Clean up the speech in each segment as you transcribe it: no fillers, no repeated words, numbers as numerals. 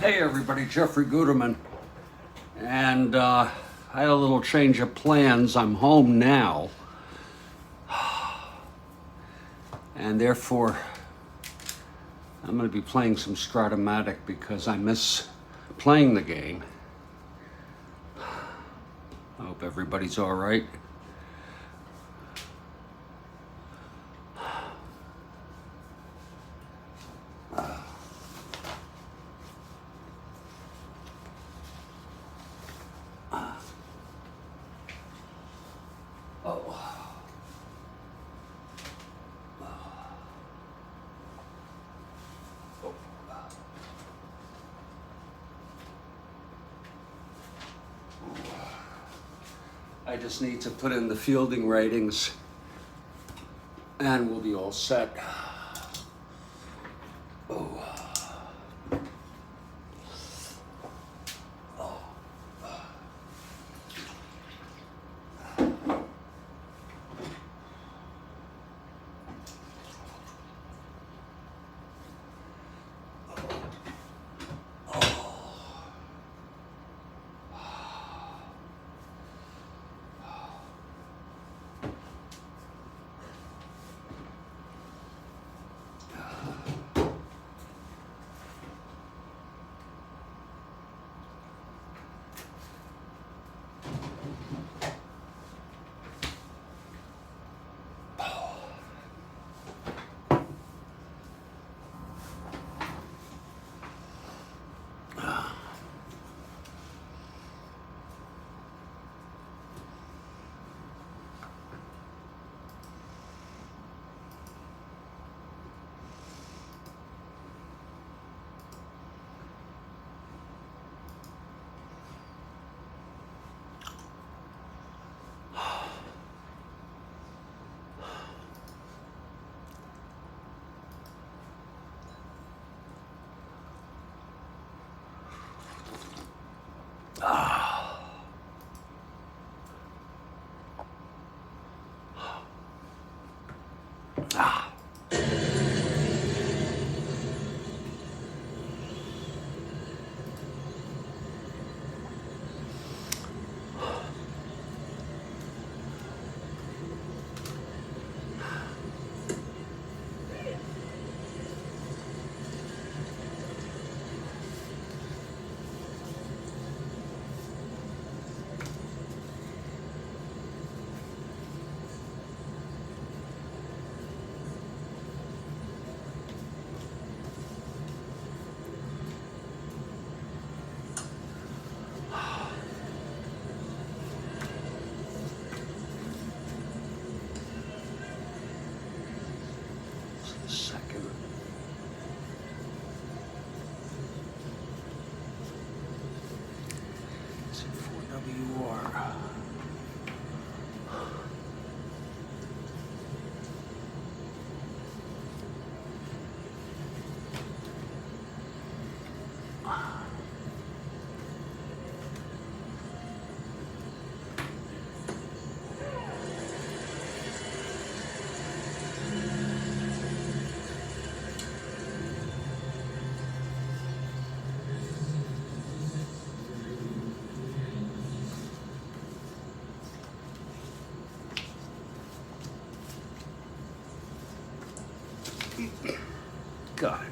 Hey everybody, Jeffrey Guterman. And I had a little change of plans. I'm home now. And therefore, I'm going to be playing some Strat-O-Matic because I miss playing the game. I hope everybody's all right. I just need to put in the fielding ratings and we'll be all set. Oh. Second. Is it 4WR? Got it.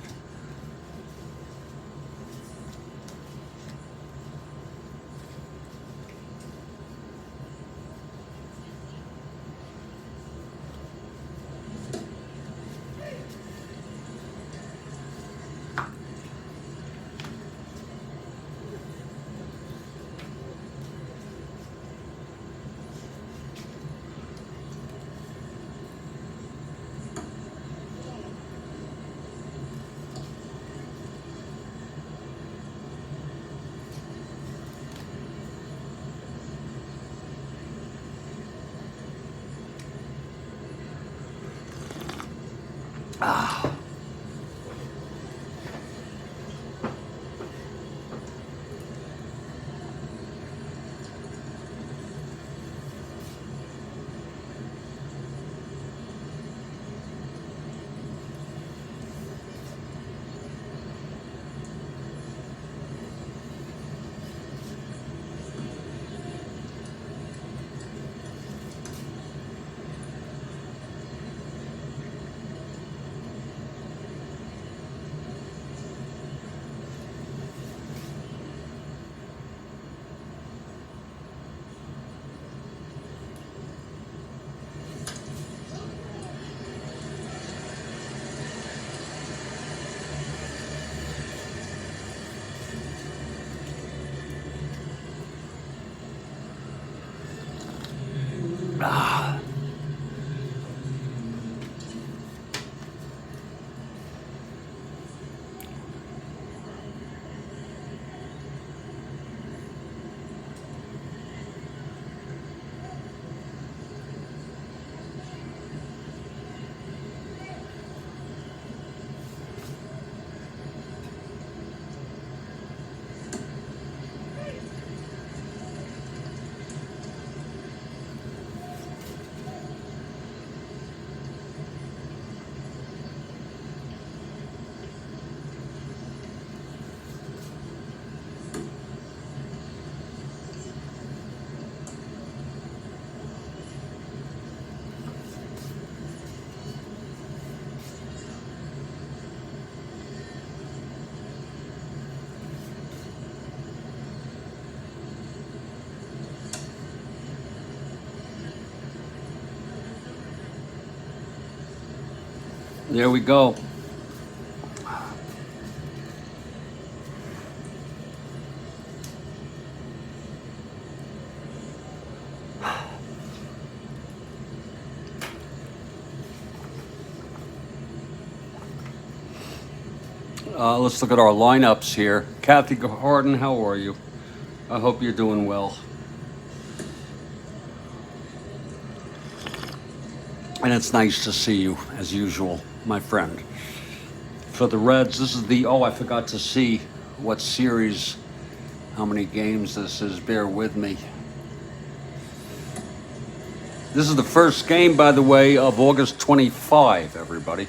There we go. Let's look at our lineups here. Kathy Harden, how are you? I hope you're doing well. And it's nice to see you, as usual, my friend. For the Reds, this is the, I forgot to see what series, how many games this is. Bear with me. This is the first game, by the way, of August 25, everybody.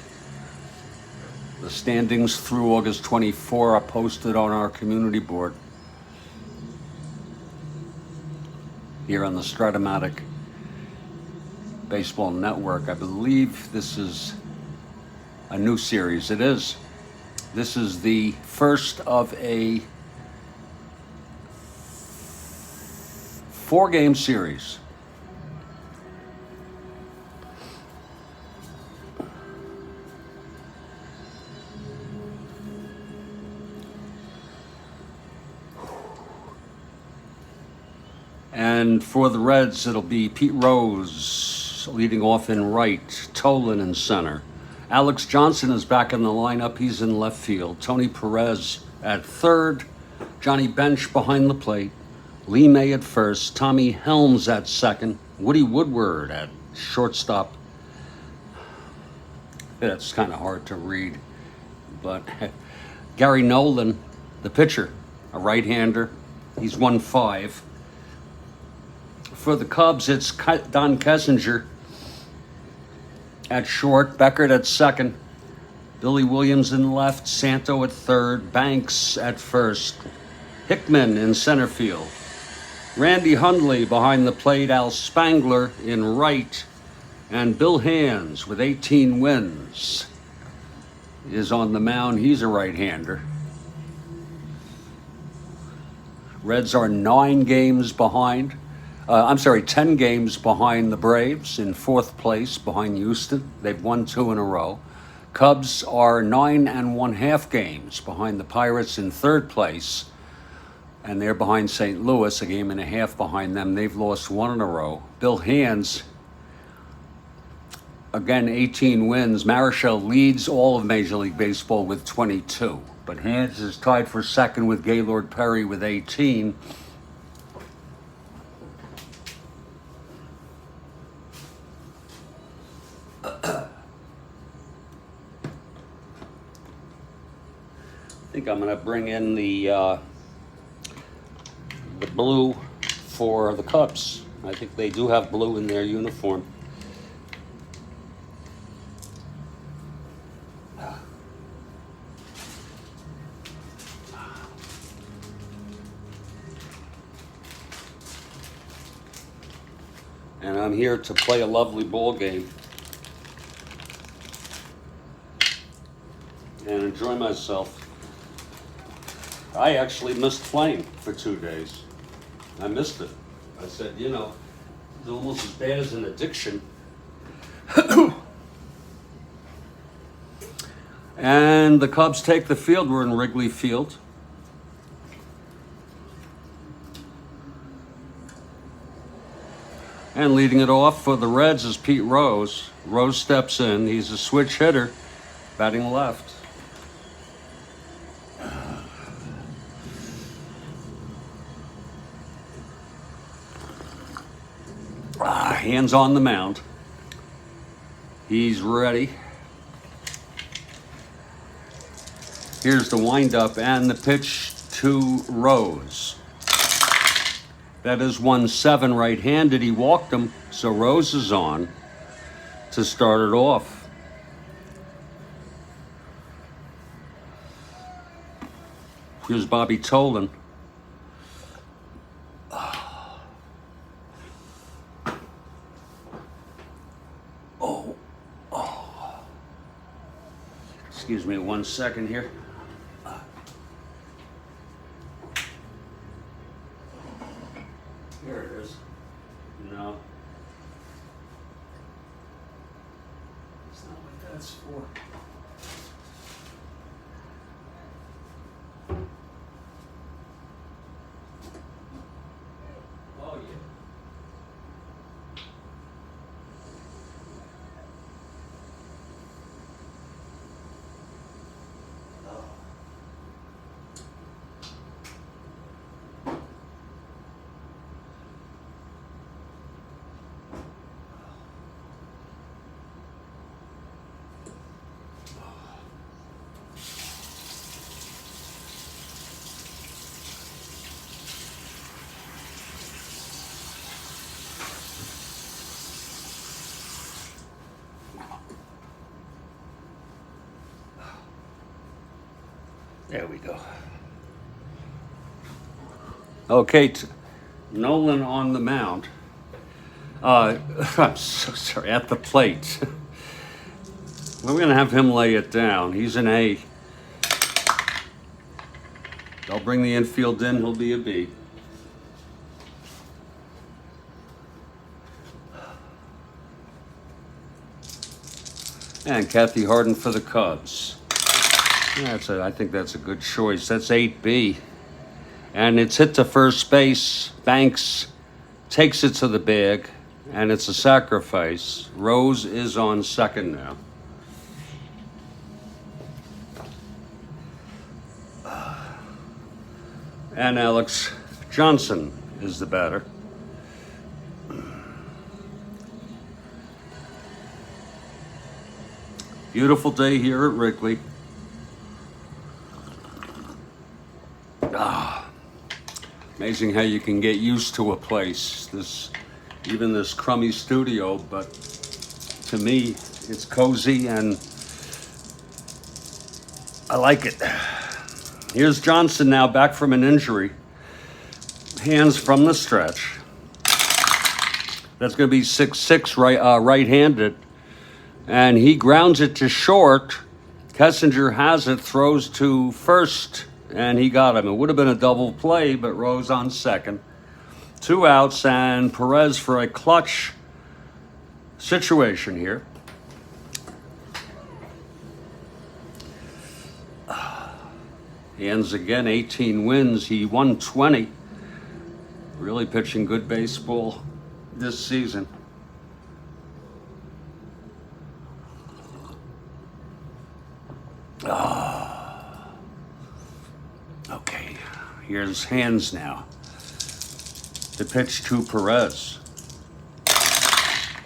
The standings through August 24 are posted on our community board here on the Strat-O-Matic Baseball Network. I believe this is a new series. It is. This is the first of a 4-game series. And for the Reds, it'll be Pete Rose leading off in right, Nolan in center. Alex Johnson is back in the lineup. He's in left field. Tony Perez at third. Johnny Bench behind the plate. Lee May at first. Tommy Helms at second. Woody Woodward at shortstop. That's kind of hard to read. But Gary Nolan, the pitcher, a right-hander. He's 1-5. For the Cubs, it's Don Kessinger at short, Beckert at second, Billy Williams in left, Santo at third, Banks at first, Hickman in center field, Randy Hundley behind the plate, Al Spangler in right, and Bill Hands with 18 wins is on the mound. He's a right-hander. Reds are 10 games behind the Braves in fourth place behind Houston. They've won 2 in a row. Cubs are 9 1/2 games behind the Pirates in third place, and they're behind St. Louis, a game and a half behind them. They've lost 1 in a row. Bill Hands, again, 18 wins. Marichal leads all of Major League Baseball with 22, but Hands is tied for second with Gaylord Perry with 18. I think I'm going to bring in the blue for the Cubs. I think they do have blue in their uniform. And I'm here to play a lovely ball game and enjoy myself. I actually missed playing for 2 days. I missed it. I said, it's almost as bad as an addiction. And the Cubs take the field. We're in Wrigley Field. And leading it off for the Reds is Pete Rose. Rose steps in. He's a switch hitter, batting left. Hands on the mound. He's ready. Here's the windup and the pitch to Rose. That is 1-7 right-handed. He walked him, so Rose is on to start it off. Here's Bobby Tolan. Excuse me 1 second here. Here it is. No. That's not what that's for. Oh, yeah. There we go. Okay, Nolan on the mound. I'm so sorry, at the plate. We're going to have him lay it down. He's an A. They'll bring the infield in, he'll be a B. And Kathy Harden for the Cubs. I think that's a good choice. That's 8B. And it's hit to first base. Banks takes it to the bag, and it's a sacrifice. Rose is on second now. And Alex Johnson is the batter. Beautiful day here at Wrigley. Amazing how you can get used to a place. Even this crummy studio, but to me, it's cozy and I like it. Here's Johnson now, back from an injury. Hands from the stretch. That's going to be 6-6 right-handed. And he grounds it to short. Kessinger has it, throws to first, and he got him. It would have been a double play, but Rose on second. 2 outs, and Perez for a clutch situation here. He ends again, 18 wins. He won 20. Really pitching good baseball this season. Okay, here's Hands now. The pitch to Perez.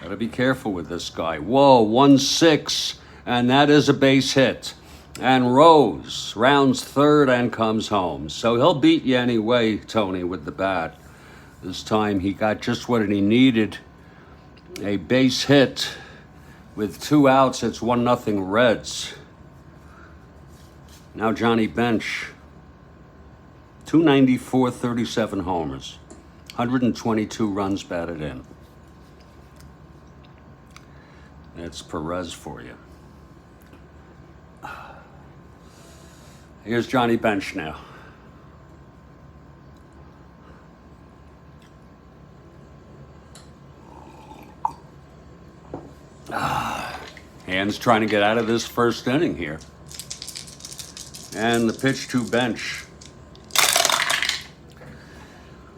Gotta be careful with this guy. Whoa, 1-6, and that is a base hit. And Rose rounds third and comes home. So he'll beat you anyway, Tony, with the bat. This time he got just what he needed. A base hit with 2 outs. It's 1-0 Reds. Now Johnny Bench. 294, 37 homers. 122 runs batted in. That's Perez for you. Here's Johnny Bench now. Hands trying to get out of this first inning here. And the pitch to Bench.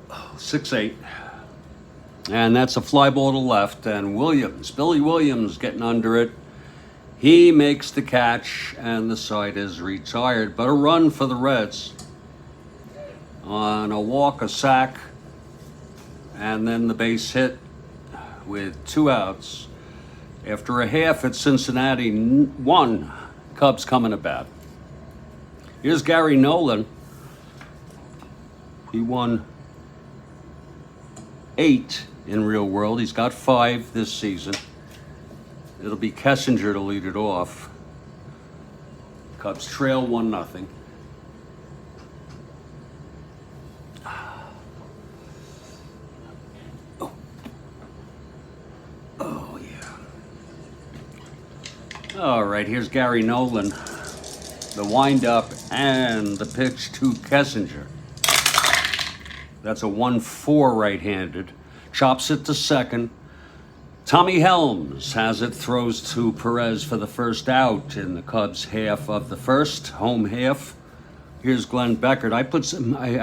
6-8. And that's a fly ball to left. And Billy Williams getting under it. He makes the catch, and the side is retired. But a run for the Reds. On a walk, a sack, and then the base hit with 2 outs. After a half at Cincinnati, 1. Cubs coming to bat. Here's Gary Nolan. He won 8 in real world. He's got 5 this season. It'll be Kessinger to lead it off. Cubs trail 1-0. Oh, yeah. All right, here's Gary Nolan. The windup and the pitch to Kessinger. That's a 1-4 right-handed. Chops it to second. Tommy Helms has it, throws to Perez for the first out in the Cubs' half of the first, home half. Here's Glenn Beckert. I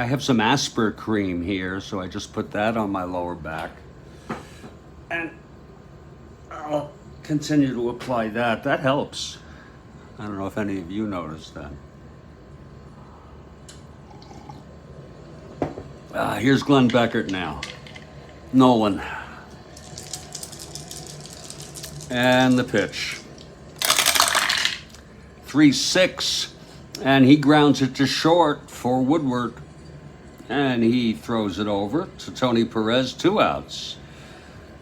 have some Asper cream here, so I just put that on my lower back. And I'll continue to apply that. That helps. I don't know if any of you noticed that. Here's Glenn Beckert now. Nolan. And the pitch. 3-6. And he grounds it to short for Woodward. And he throws it over to Tony Perez, 2 outs.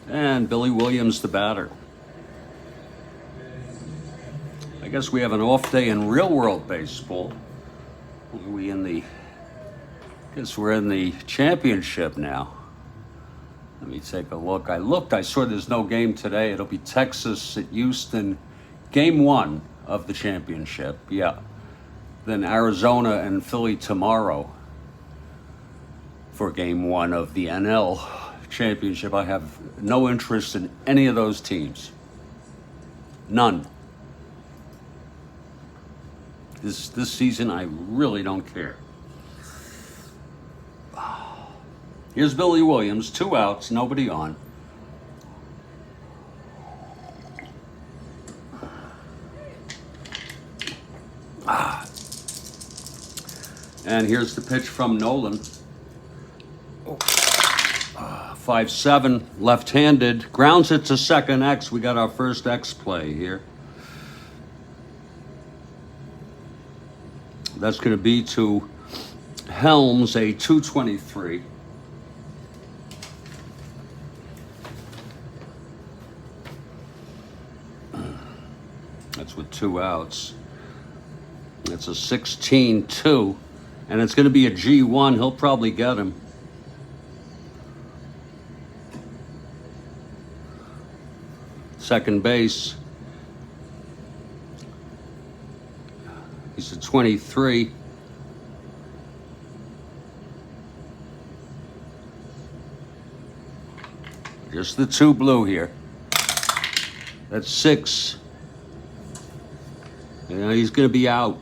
And Billy Williams, the batter. I guess we have an off day in real world baseball. We're in the championship now. Let me take a look. I saw there's no game today. It'll be Texas at Houston, game 1 of the championship. Yeah. Then Arizona and Philly tomorrow for game 1 of the NL championship. I have no interest in any of those teams. None. This season, I really don't care. Here's Billy Williams, 2 outs, nobody on. And here's the pitch from Nolan. 5-7, left-handed, grounds it to second X. We got our first X play here. That's going to be to Helms, a 223. That's with 2 outs. It's a 16-2, and it's going to be a G1. He'll probably get him. Second base. He's a 23. Just the 2 blue here. That's 6. You know, he's going to be out.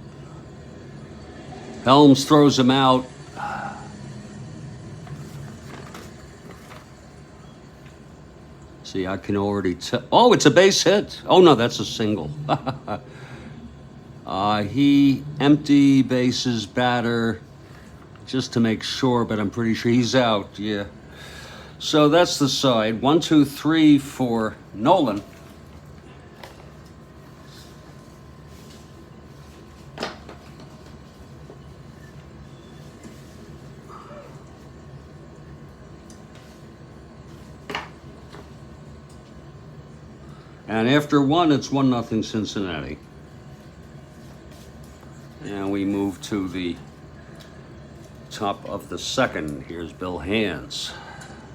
Helms throws him out. See, I can already tell. Oh, it's a base hit. Oh, no, that's a single. He empty bases batter just to make sure, but I'm pretty sure he's out. Yeah. So that's the side. 1, 2, 3 for Nolan. And after 1, it's 1-0 Cincinnati. And we move to the top of the second. Here's Bill Hands.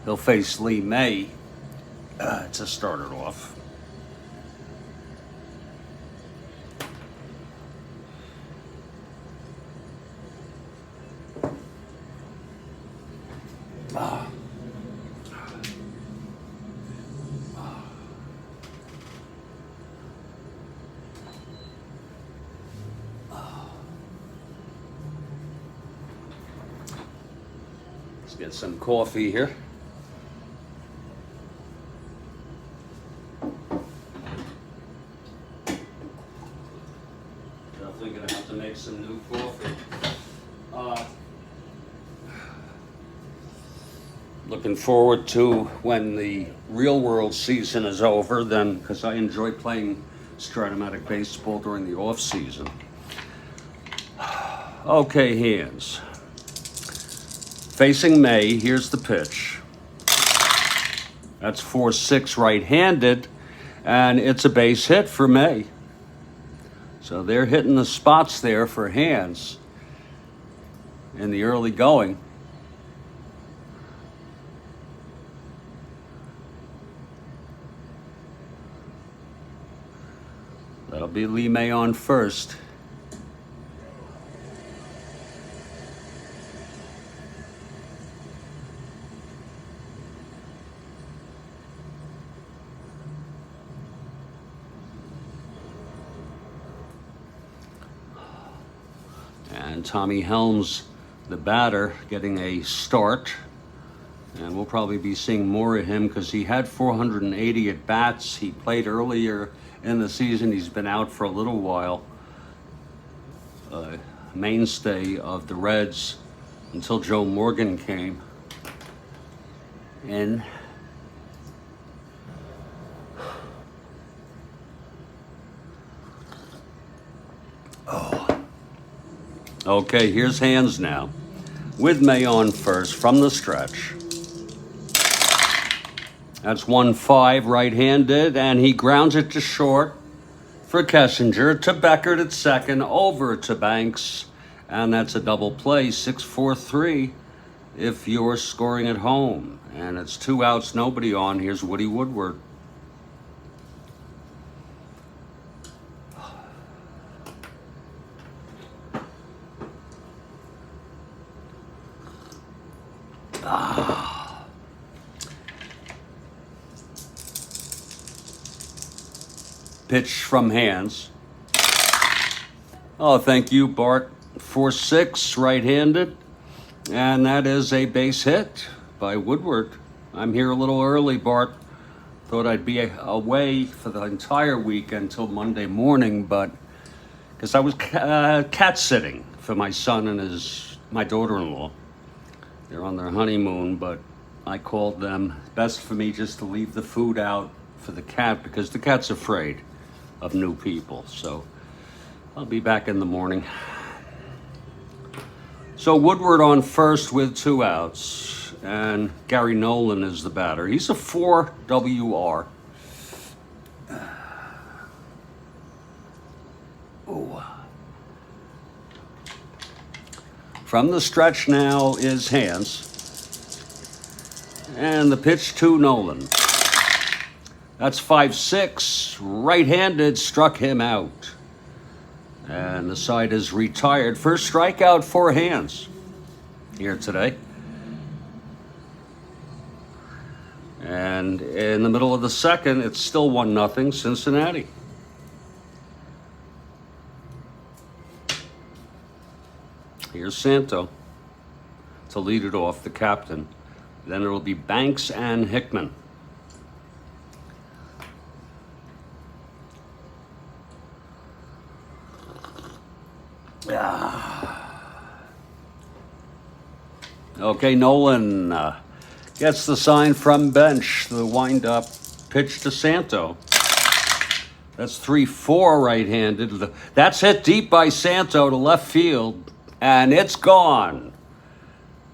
He'll face Lee May to start it off. Let's get some coffee here. definitely going to have to make some new coffee. Looking forward to when the real world season is over, then, because I enjoy playing Strat-O-Matic baseball during the off season. Okay, hands. Facing May, here's the pitch. That's 4-6 right-handed, and it's a base hit for May. So they're hitting the spots there for hands in the early going. That'll be Lee May on first. And Tommy Helms, the batter, getting a start. And we'll probably be seeing more of him because he had 480 at bats. He played earlier in the season. He's been out for a little while. Mainstay of the Reds until Joe Morgan came in. Okay, here's hands now, with May on first from the stretch. That's 1-5 right-handed, and he grounds it to short for Kessinger, to Beckert at second, over to Banks, and that's a double play, 6-4-3 if you're scoring at home. And it's 2 outs, nobody on. Here's Woody Woodward. Pitch from hands. Oh, thank you, Bart. 4-6, right-handed. And that is a base hit by Woodward. I'm here a little early, Bart. Thought I'd be away for the entire week until Monday morning, but because I was cat sitting for my son and my daughter-in-law. They're on their honeymoon, but I called them. Best for me just to leave the food out for the cat because the cat's afraid of new people. So I'll be back in the morning. So Woodward on first with 2 outs, and Gary Nolan is the batter. He's a 4 WR. Ooh. From the stretch now is hands, and the pitch to Nolan. That's 5-6, right-handed, struck him out. And the side is retired. First strikeout for hands here today. And in the middle of the second, it's still 1-0 Cincinnati. Here's Santo to lead it off, the captain. Then it'll be Banks and Hickman. Okay, Nolan gets the sign from bench. The wind-up pitch to Santo. That's 3-4 right-handed. That's hit deep by Santo to left field, and it's gone.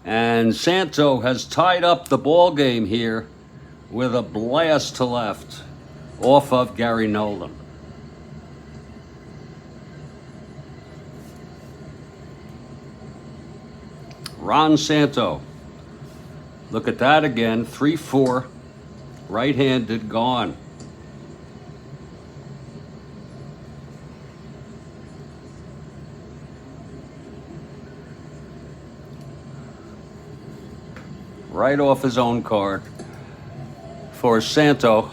And Santo has tied up the ball game here with a blast to left off of Gary Nolan. Ron Santo. Look at that again. 3-4. Right-handed, gone. Right off his own card for Santo.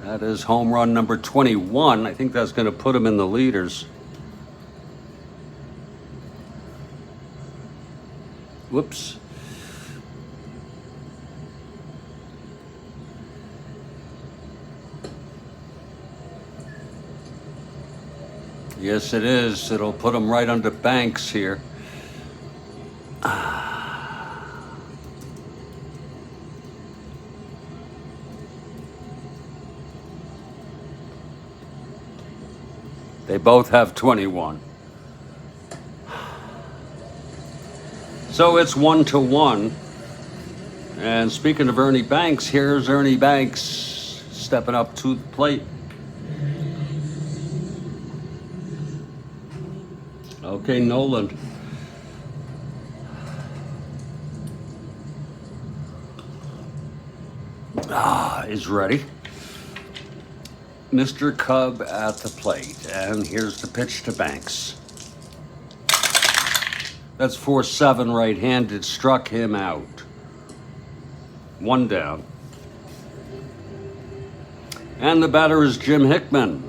That is home run number 21. I think that's going to put him in the leaders. Whoops. Yes, it is. It'll put them right under Banks here. They both have 21. So it's 1-1. And speaking of Ernie Banks, here's Ernie Banks stepping up to the plate. Okay, Nolan. Is ready. Mr. Cub at the plate. And here's the pitch to Banks. That's 4-7 right-handed. Struck him out. 1 down. And the batter is Jim Hickman.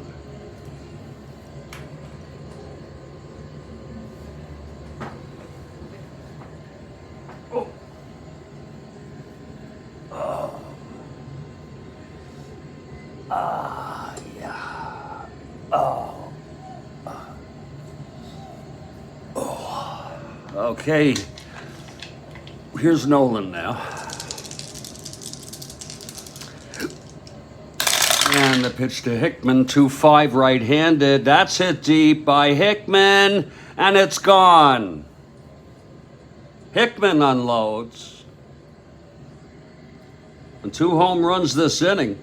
Okay, here's Nolan now. And the pitch to Hickman, 2-5 right-handed. That's hit deep by Hickman, and it's gone. Hickman unloads. And 2 home runs this inning.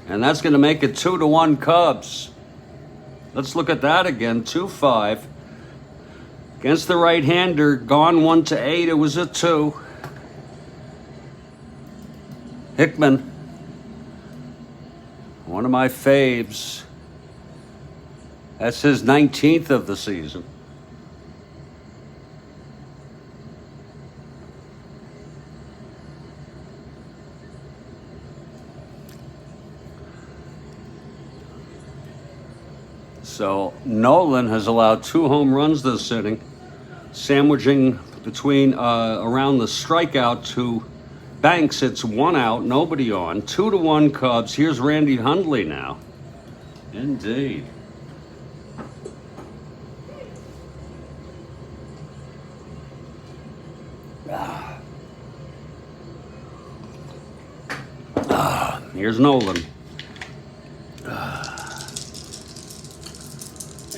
And that's going to make it 2-1 Cubs. Let's look at that again. 2-5. Against the right-hander, gone 1-8. It was a 2. Hickman, one of my faves. That's his 19th of the season. So Nolan has allowed 2 home runs this inning, sandwiching between around the strikeout to Banks. It's 1 out, nobody on. 2-1 Cubs. Here's Randy Hundley now. Indeed. Here's Nolan.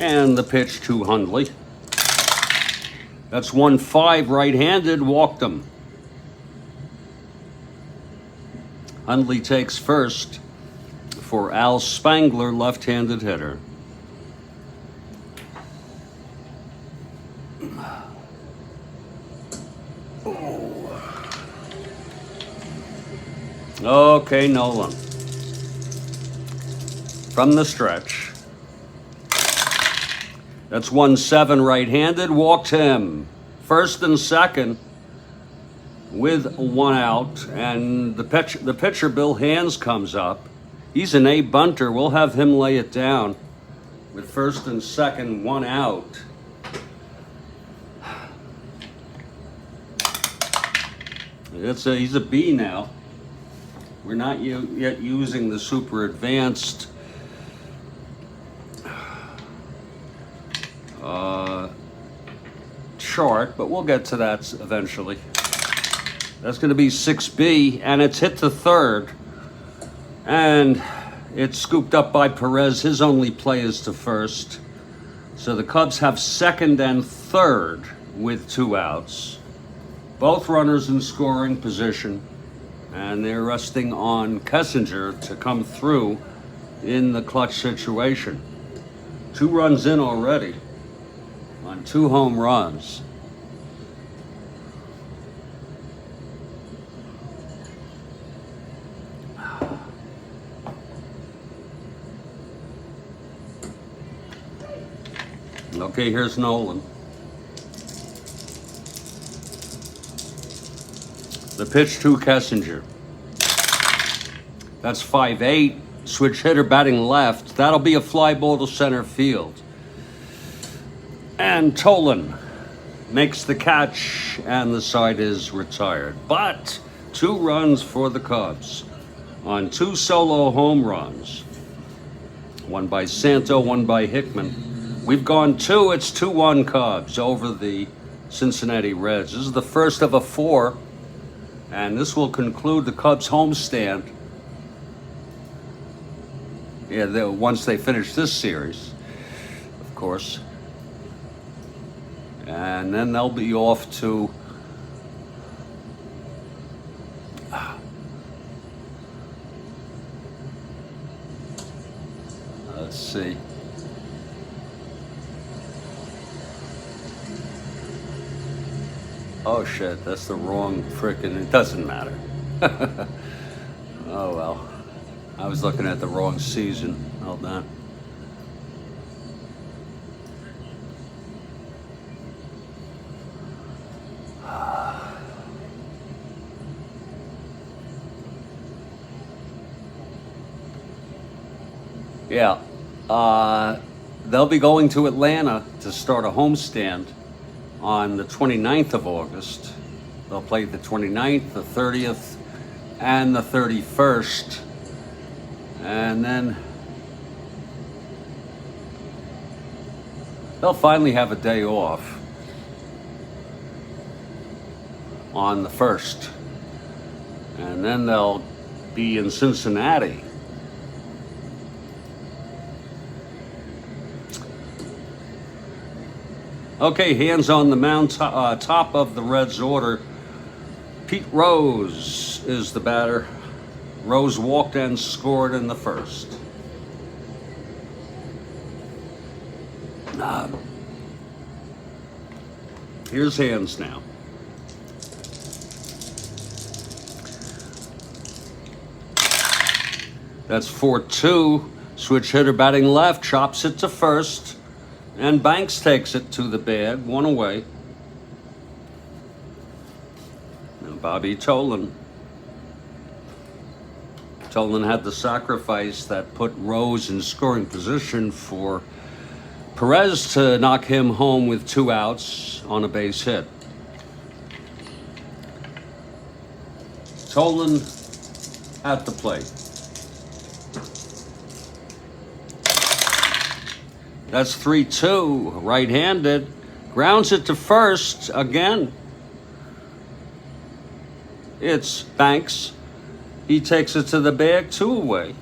And the pitch to Hundley. That's 1-5 right-handed, walked him. Hundley takes first for Al Spangler, left-handed hitter. Okay, Nolan. From the stretch. That's 1-7 right-handed, walked him. First and second with 1 out, and the pitcher Bill Hands comes up. He's an A bunter. We'll have him lay it down with first and second, 1 out. He's a B now. We're not yet using the super advanced chart, but we'll get to that eventually. That's going to be 6B, and it's hit to third, and it's scooped up by Perez. His only play is to first. So the Cubs have second and third with 2 outs. Both runners in scoring position, and they're resting on Kessinger to come through in the clutch situation. 2 runs in already on 2 home runs. Okay, here's Nolan. The pitch to Kessinger. That's 5-8. Switch hitter batting left. That'll be a fly ball to center field. And Nolan makes the catch, and the side is retired. But 2 runs for the Cubs on 2 solo home runs. One by Santo, one by Hickman. We've gone two. It's 2-1 Cubs over the Cincinnati Reds. This is the first of a 4, and this will conclude the Cubs homestand. Yeah, once they finish this series, of course. And then they'll be off to let's see. Oh shit, that's the wrong frickin', it doesn't matter. Oh well. I was looking at the wrong season. Hold on. Yeah. They'll be going to Atlanta to start a homestand on the 29th of August. They'll play the 29th, the 30th, and the 31st. And then they'll finally have a day off on the 1st. And then they'll be in Cincinnati. Okay, hands on the mound, top of the Reds order. Pete Rose is the batter. Rose walked and scored in the first. Here's hands now. That's 4-2. Switch hitter batting left, chops it to first. And Banks takes it to the bag, 1 away. And Bobby Tolan. Tolan had the sacrifice that put Rose in scoring position for Perez to knock him home with 2 outs on a base hit. Tolan at the plate. That's 3-2, right-handed. Grounds it to first again. It's Banks. He takes it to the bag, 2 away.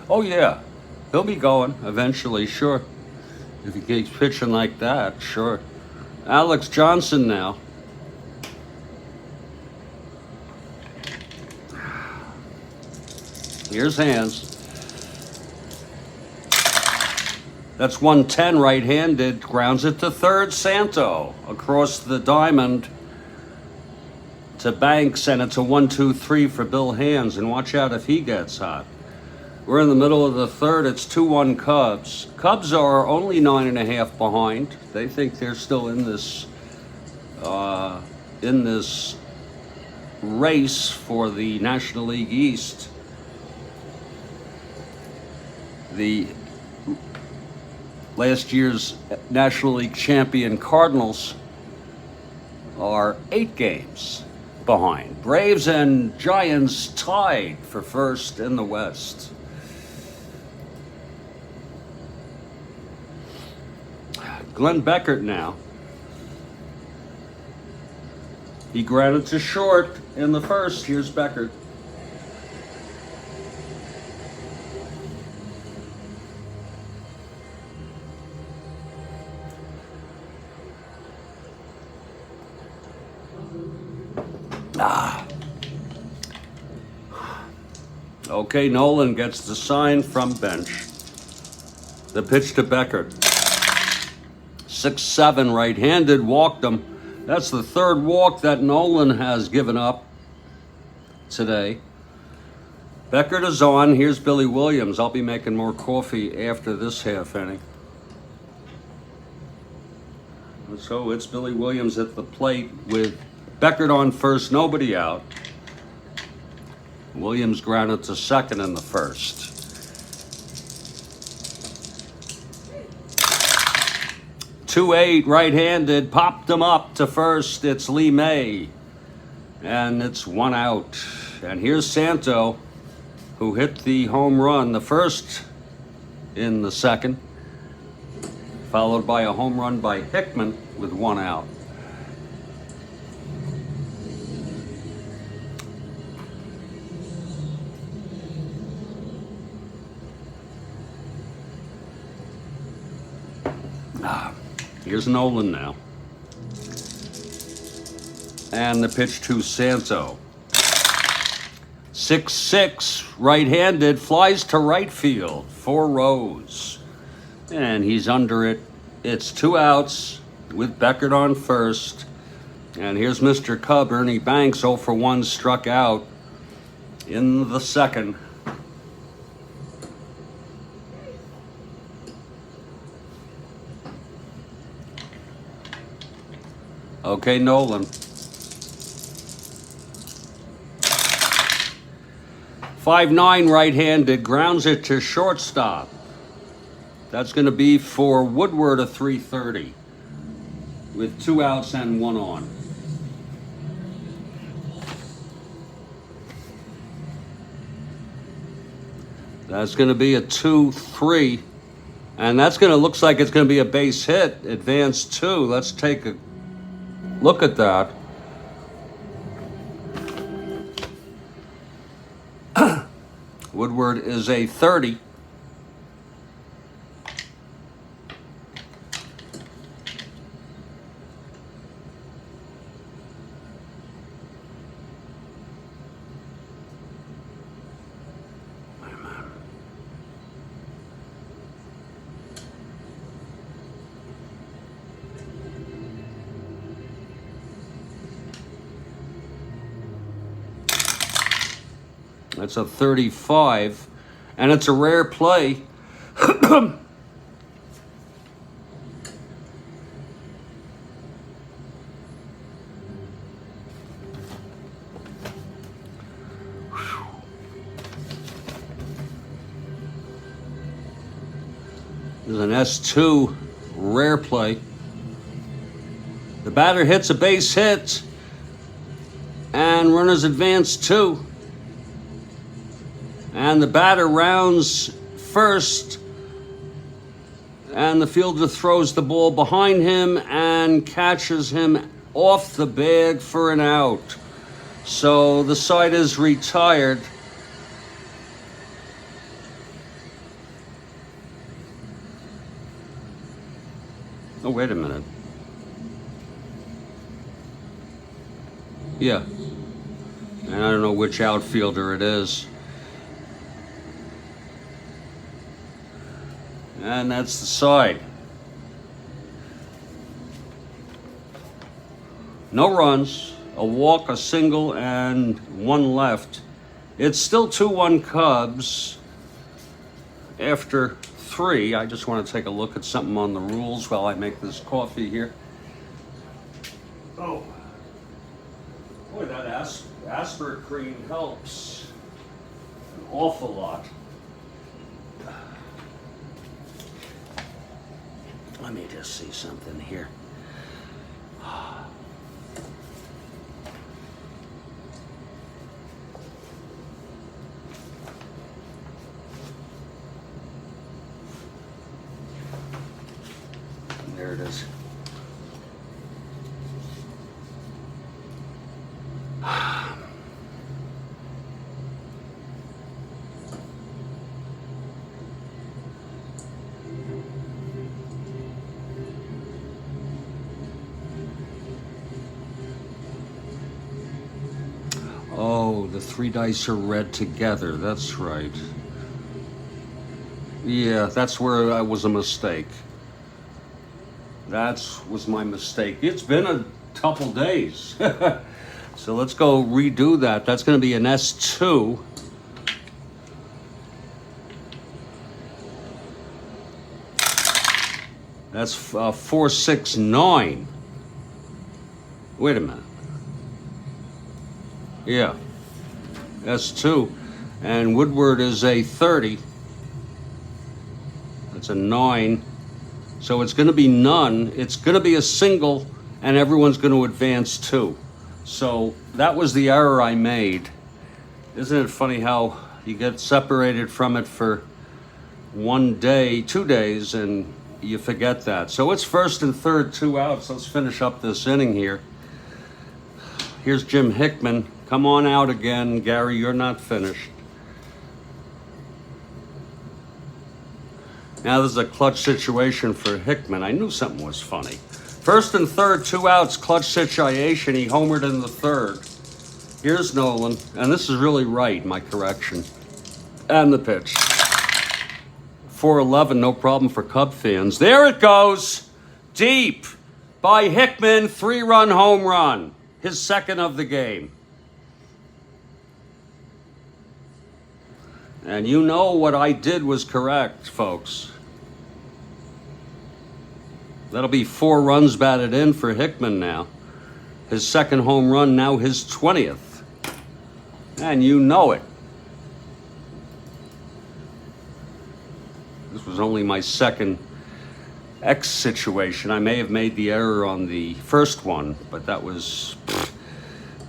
Oh yeah, he'll be going eventually, sure. If he keeps pitching like that, sure. Alex Johnson now. Here's hands. That's 110 right-handed. Grounds it to third. Santo across the diamond to Banks, and it's a 1-2-3 for Bill Hands. And watch out if he gets hot. We're in the middle of the third. It's 2-1 Cubs. Cubs are only 9.5 behind. They think they're still in this race for the National League East. The last year's National League champion Cardinals are 8 games behind. Braves and Giants tied for first in the West. Glenn Beckert now. He grounded to short in the first. Here's Beckert. Okay, Nolan gets the sign from bench. The pitch to Beckert. 6-7 right-handed, walked him. That's the third walk that Nolan has given up today. Beckert is on. Here's Billy Williams. I'll be making more coffee after this half inning. So it's Billy Williams at the plate with Beckert on first, nobody out. Williams grounded to second in the first. 2-8 right-handed, popped him up to first. It's Lee May, and it's 1 out. And here's Santo, who hit the home run, the first in the second, followed by a home run by Hickman with 1 out. Here's Nolan now. And the pitch to Santo. 6-6, right-handed, flies to right field, 4 rows. And he's under it. It's 2 outs with Beckert on first. And here's Mr. Cub, Ernie Banks, 0 for 1, struck out in the second. Okay, Nolan. 5-9 right-handed, grounds it to shortstop. That's going to be for Woodward, a 330 with 2 outs and 1 on. That's going to be a 2-3, and that's going to looks like it's going to be a base hit. Advance 2. Let's take a look at that. Woodward is a 30. That's a 35, and it's a rare play. There's an S2 rare play. The batter hits a base hit, and runners advance 2. And the batter rounds first, and the fielder throws the ball behind him and catches him off the bag for an out. So the side is retired. Oh, wait a minute. Yeah. And I don't know which outfielder it is. And that's the side. No runs, a walk, a single, and 1 left. It's still 2-1 Cubs after 3. I just want to take a look at something on the rules while I make this coffee here. Oh, boy, that aspartame helps an awful lot. Let me just see something here. There it is. Oh, the 3 dice are read together. That's right. Yeah, that's where I was a mistake. That was my mistake. It's been a couple days. So let's go redo that. That's going to be an S2. That's 469. Wait a minute. Yeah, S2, and Woodward is a 30. That's a 9. So it's going to be none. It's going to be a single, and everyone's going to advance 2. So that was the error I made. Isn't it funny how you get separated from it for 1 day, 2 days, and you forget that. So it's first and third, 2 outs. Let's finish up this inning here. Here's Jim Hickman. Come on out again. Gary, you're not finished. Now this is a clutch situation for Hickman. I knew something was funny. First and third, 2 outs, clutch situation. He homered in the third. Here's Nolan, and this is really right, my correction. And the pitch. 4-11, no problem for Cub fans. There it goes. Deep by Hickman, 3-run home run. His second of the game. And you know what I did was correct, folks. That'll be 4 runs batted in for Hickman now. His second home run, now his 20th. And you know it. This was only my second X situation. I may have made the error on the first one, but that was,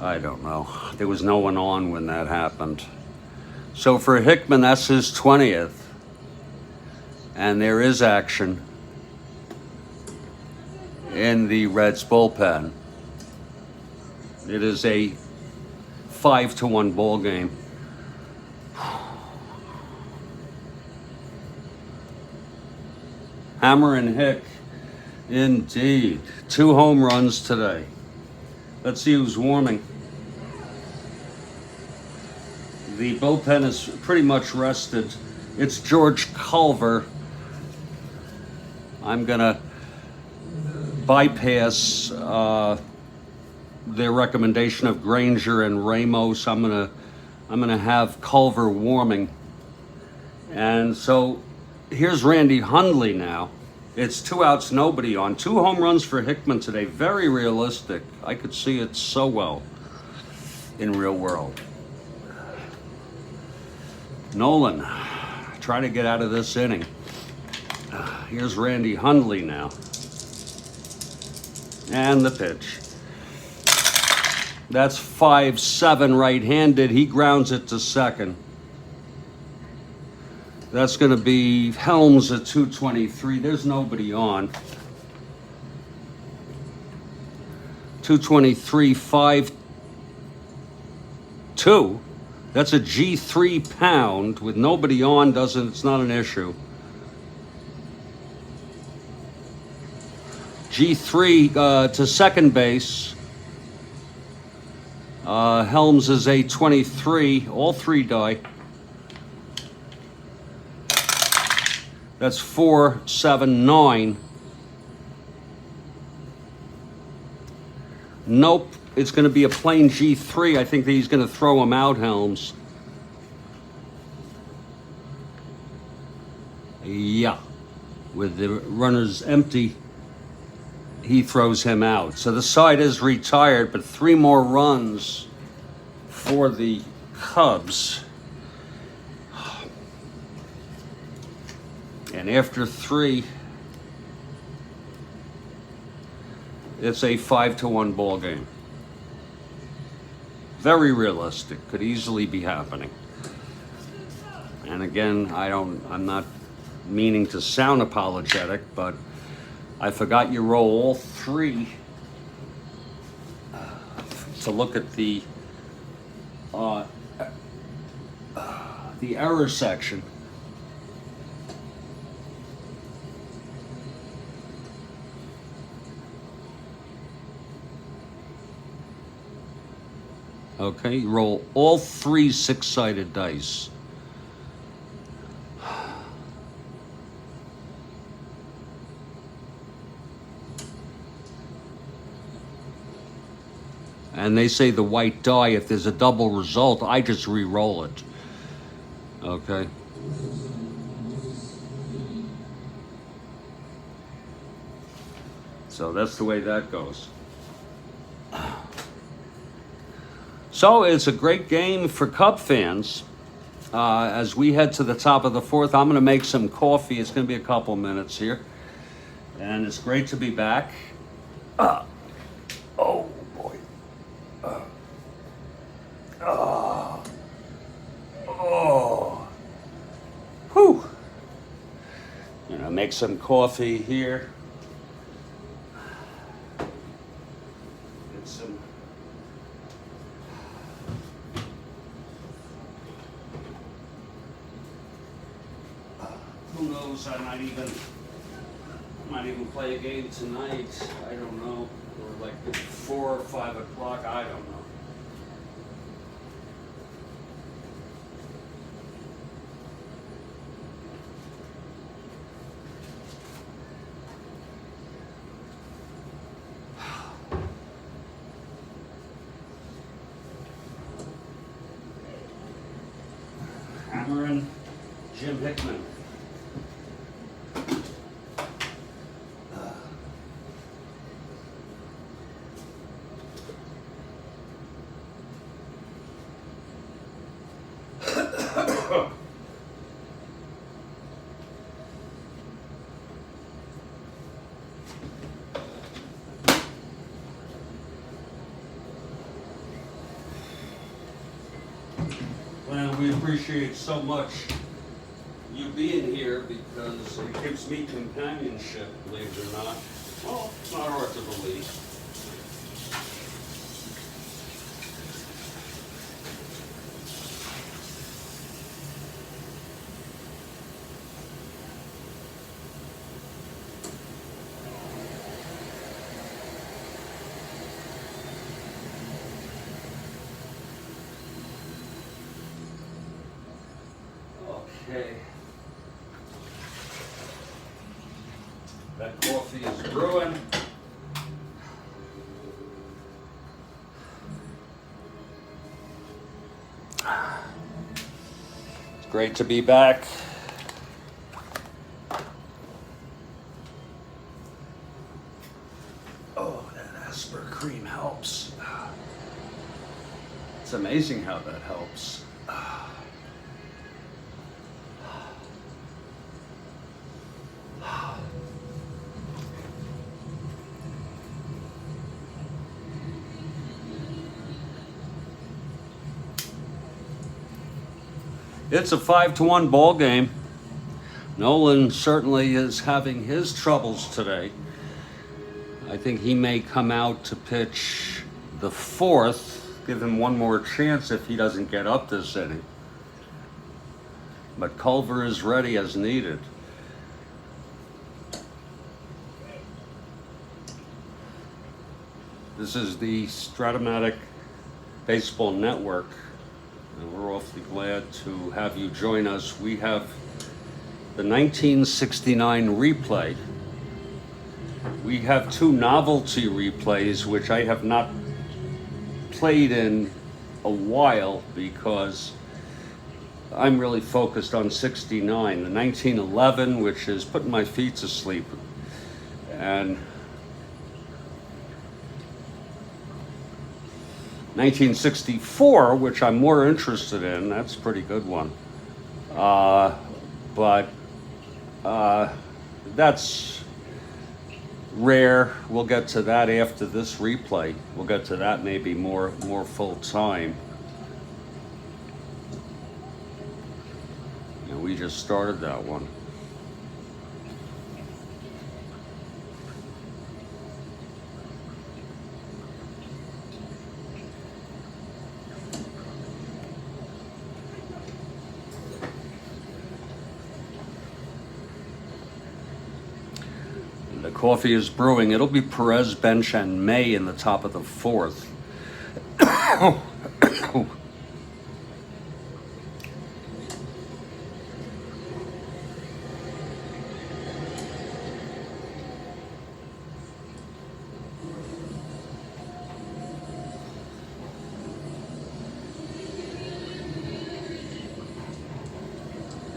I don't know. There was no one on when that happened. So for Hickman, that's his 20th. And there is action in the Reds bullpen. It is a 5-1 ball game. Hammer and Hick, indeed. 2 home runs today. Let's see who's warming. The bullpen is pretty much rested. It's George Culver. I'm gonna bypass their recommendation of Granger and Ramos. I'm gonna have Culver warming. And so here's Randy Hundley now. It's 2 outs, nobody on. 2 home runs for Hickman today. Very realistic. I could see it so well in real world. Nolan, try to get out of this inning. Here's Randy Hundley now. And the pitch. That's 5-7 right-handed. He grounds it to second. That's going to be Helms at 223. There's nobody on. 223, 5-2. That's a G3 pound with nobody on. It's not an issue. G3 to second base. Helms is a 23. All 3 die. That's 4-7-9. Nope. It's going to be a plain G3. I think that he's going to throw him out, Helms. Yeah. With the runners empty, he throws him out. So the side is retired, but 3 more runs for the Cubs. And after 3, it's a 5-1 ball game. Very realistic. Could easily be happening. And again, I'm not meaning to sound apologetic, but I forgot you roll all 3 to look at the error section. Okay, roll all 3 6-sided dice. And they say the white die, if there's a double result, I just re-roll it. Okay. So that's the way that goes. So it's a great game for Cub fans. As we head to the top of the 4th, I'm going to make some coffee. It's going to be a couple minutes here. And it's great to be back. Oh boy. Oh. Whew. You know, make some coffee here. Get some. Who knows? I might even play a game tonight. I don't know. Or like 4 or 5 o'clock. I don't know. Cameron, Jim Hickman. Well, we appreciate so much you being here because it gives me companionship, believe it or not. Well, it's not hard to believe. Okay. That coffee is brewing. It's great to be back. Oh, that Asper cream helps. It's amazing how that helps. It's a 5-1 ball game. Nolan certainly is having his troubles today. I think he may come out to pitch the 4th, give him one more chance if he doesn't get up this inning. But Culver is ready as needed. This is the Strat-O-Matic Baseball Network. And we're awfully glad to have you join us. We have the 1969 replay. We have 2 novelty replays, which I have not played in a while because I'm really focused on 69. The 1911, which is putting my feet to sleep. And 1964, which I'm more interested in, that's a pretty good one. But that's rare. We'll get to that after this replay. We'll get to that maybe more full time. And we just started that one. The coffee is brewing. It'll be Perez, Bench, and May in the top of the 4th.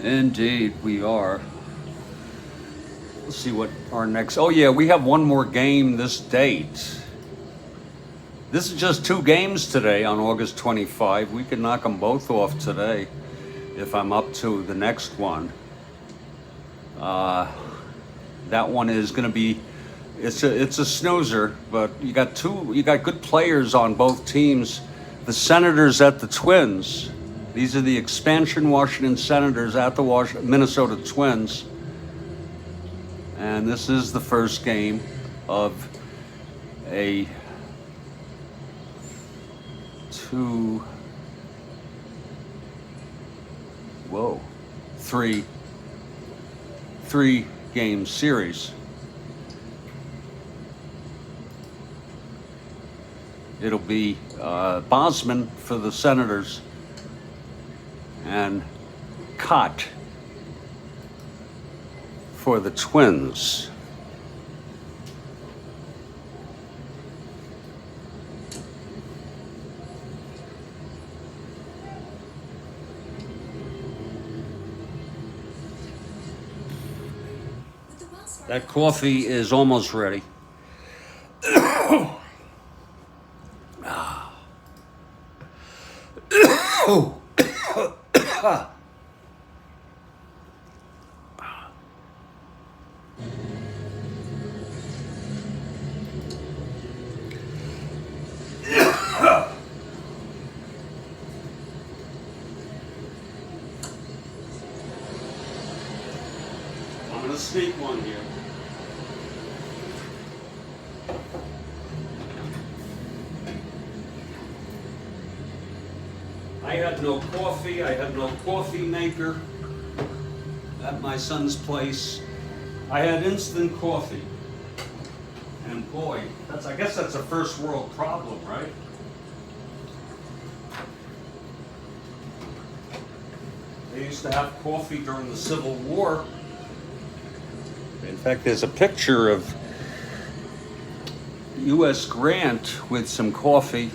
Indeed, we are. Let's see what our next. Oh yeah, we have one more game this date. This is just 2 games today on August 25. We can knock them both off today if I'm up to the next one. That one is going to be, it's a snoozer, but you got good players on both teams. The Senators at the Twins. These are the expansion Washington Senators at the Minnesota Twins. And this is the first game of a three game series. It'll be Bosman for the Senators and Cott for the Twins. That coffee is almost ready. I'm gonna sneak one here. I had no coffee. I had no coffee maker at my son's place. I had instant coffee. And boy, I guess that's a first world problem, right? They used to have coffee during the Civil War. In fact, there's a picture of U.S. Grant with some coffee.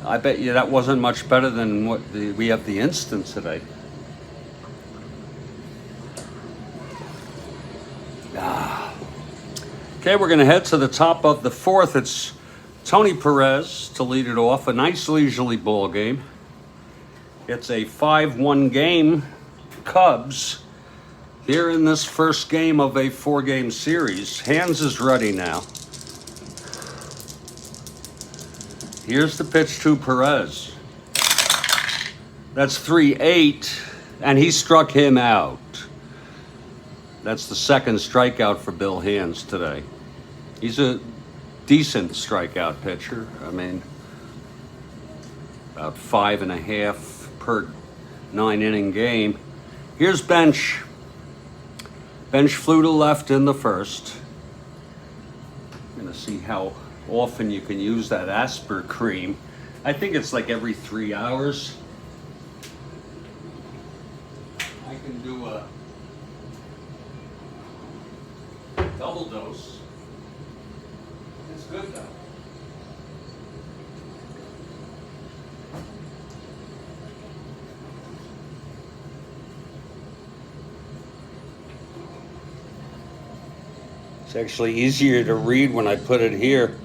I bet you that wasn't much better than what we have the instant today. Okay, we're going to head to the top of the fourth. It's Tony Perez to lead it off. A nice leisurely ball game. It's a 5-1 game. Cubs here in this first game of a 4-game series. Hands is ready now. Here's the pitch to Perez. That's 3-8, and he struck him out. That's the second strikeout for Bill Hands today. He's a decent strikeout pitcher. I mean, about 5.5 per 9-inning game. Here's Bench. Bench flew to left in the first. I'm going to see how often you can use that Asper cream. I think it's like every 3 hours. I can do a double dose. It's good though. It's actually easier to read when I put it here.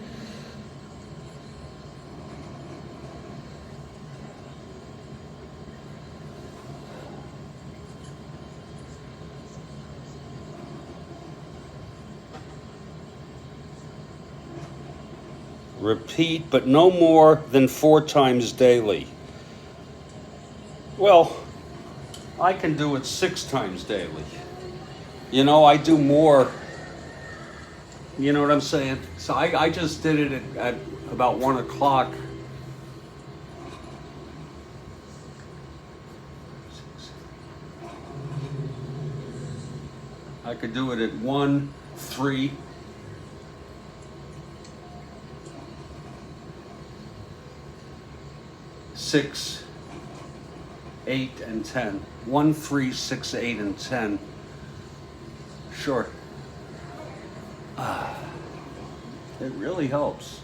Repeat, but no more than 4 times daily. Well, I can do it 6 times daily. You know, I do more. You know what I'm saying? So I just did it at about 1 o'clock. I could do it at 1, 3. 6, 8, and 10. 1, 3, 6, 8, and 10. Sure. It really helps.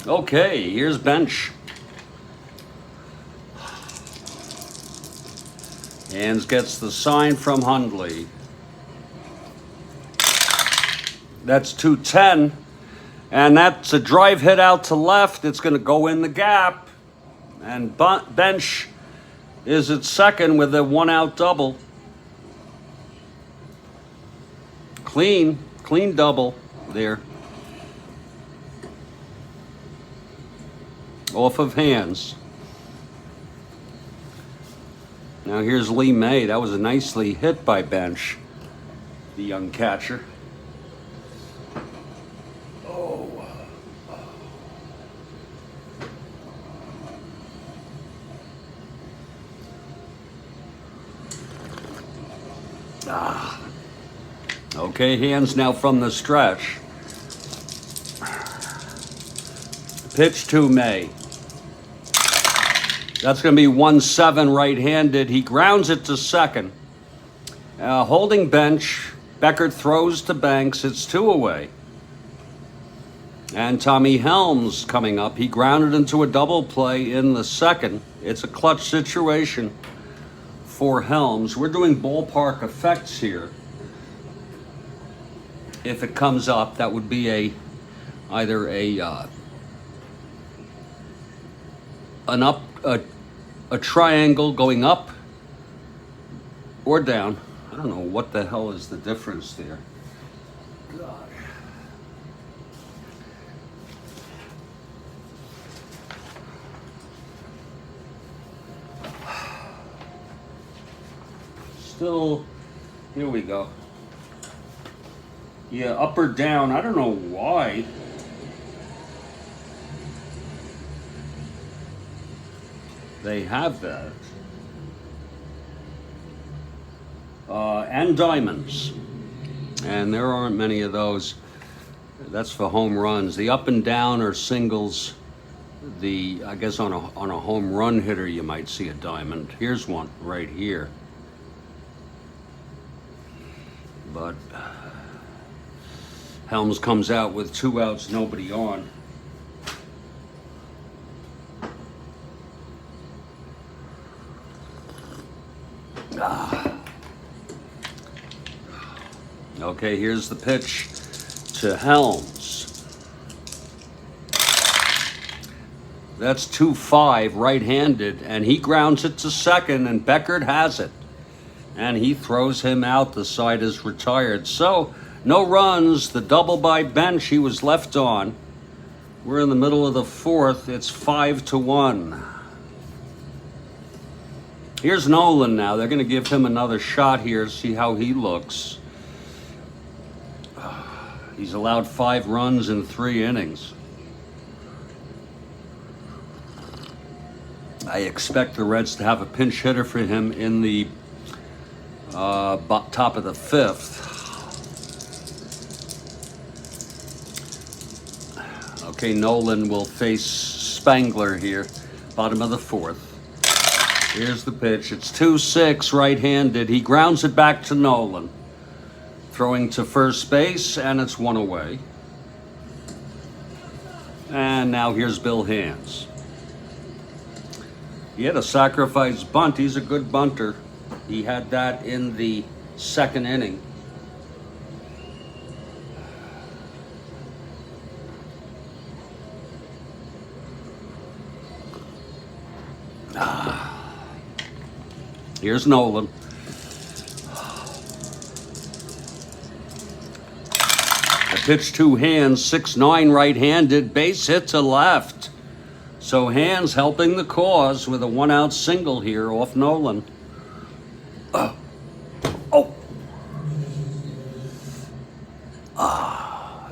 Okay, here's Bench. Hands gets the sign from Hundley. That's 210. And that's a drive hit out to left. It's going to go in the gap. And Bench is at second with a 1-out double. Clean double there. Off of hands. Now here's Lee May. That was a nicely hit by Bench, the young catcher. Okay, hands now from the stretch. Pitch to May. That's going to be 1-7 right-handed. He grounds it to second. Holding Bench. Beckert throws to Banks. It's 2 away. And Tommy Helms coming up. He grounded into a double play in the second. It's a clutch situation for Helms. We're doing ballpark effects here. If it comes up, that would be either a triangle going up or down. I don't know what the hell is the difference there. God. Still, here we go. Yeah, up or down. I don't know why. They have that. And diamonds. And there aren't many of those. That's for home runs. The up and down are singles. I guess on a home run hitter you might see a diamond. Here's one right here. But Helms comes out with 2 outs, nobody on. Okay, here's the pitch to Helms. That's 2-5 right-handed, and he grounds it to second, and Beckert has it. And he throws him out. The side is retired. So, no runs. The double by Bench, he was left on. We're in the middle of the 4th. It's 5-1. Here's Nolan now. They're going to give him another shot here, see how he looks. He's allowed 5 runs in 3 innings. I expect the Reds to have a pinch hitter for him in the top of the 5th. Okay, Nolan will face Spangler here, bottom of the 4th. Here's the pitch. It's 2-6 right-handed. He grounds it back to Nolan. Throwing to first base, and it's 1 away. And now here's Bill Hands. He had a sacrifice bunt. He's a good bunter. He had that in the 2nd inning. Here's Nolan. A pitch to Hands, 6-9 right-handed, base hit to left. So Hands helping the cause with a 1-out single here off Nolan.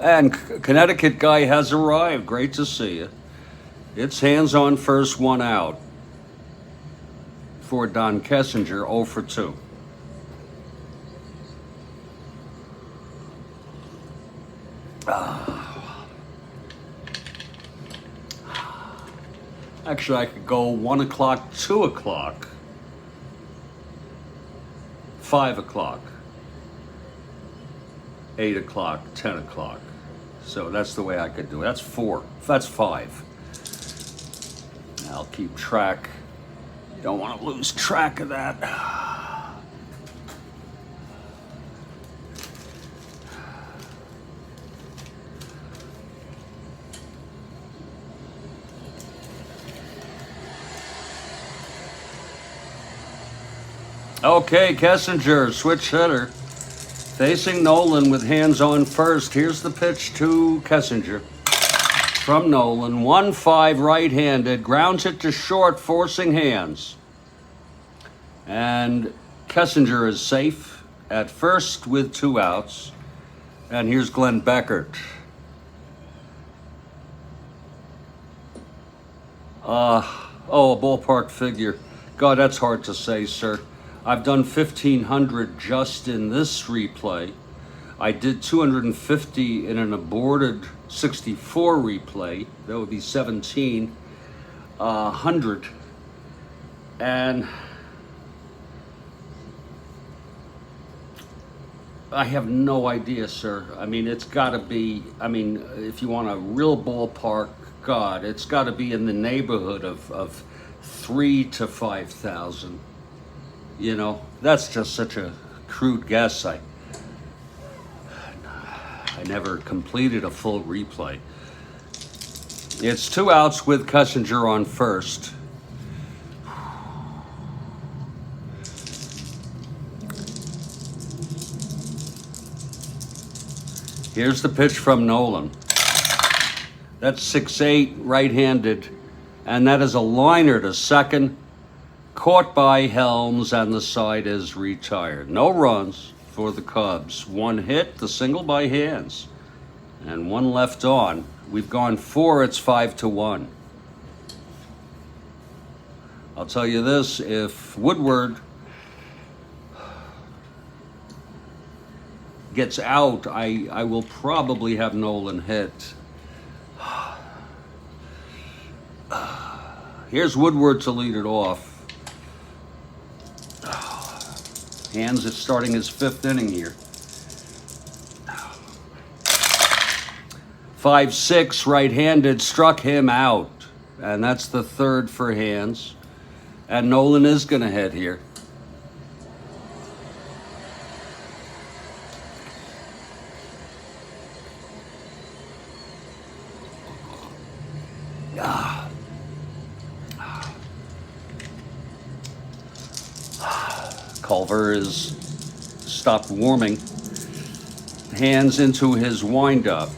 And Connecticut guy has arrived. Great to see you. It's Hands on first, 1 out. For Don Kessinger, 0 for 2. Actually, I could go 1 o'clock, 2 o'clock, 5 o'clock, 8 o'clock, 10 o'clock. So that's the way I could do it. That's 4. That's 5. I'll keep track. You don't want to lose track of that. Okay, Kessinger, switch hitter. Facing Nolan with hands on first. Here's the pitch to Kessinger. From Nolan, 1-5 right-handed, grounds it to short, forcing hands. And Kessinger is safe at first with 2 outs. And here's Glenn Beckert. A ballpark figure. God, that's hard to say, sir. I've done 1,500 just in this replay. I did 250 in an aborted 64 replay. That would be 1,700. And I have no idea, sir. I mean, it's got to be, if you want a real ballpark, God, it's got to be in the neighborhood of 3,000 to 5,000. You know, that's just such a crude guess. I never completed a full replay. It's 2 outs with Kessinger on first. Here's the pitch from Nolan. That's 6-8 right-handed, and that is a liner to second. Caught by Helms, and the side is retired. No runs for the Cubs. 1 hit, the single by Hands, and 1 left on. We've gone 4, it's 5-1. I'll tell you this, if Woodward gets out, I will probably have Nolan hit. Here's Woodward to lead it off. Hands is starting his 5th inning here. 5-6 right-handed, struck him out. And that's the 3rd for Hands. And Nolan is going to hit here. Culver is stopped warming. Hands into his windup.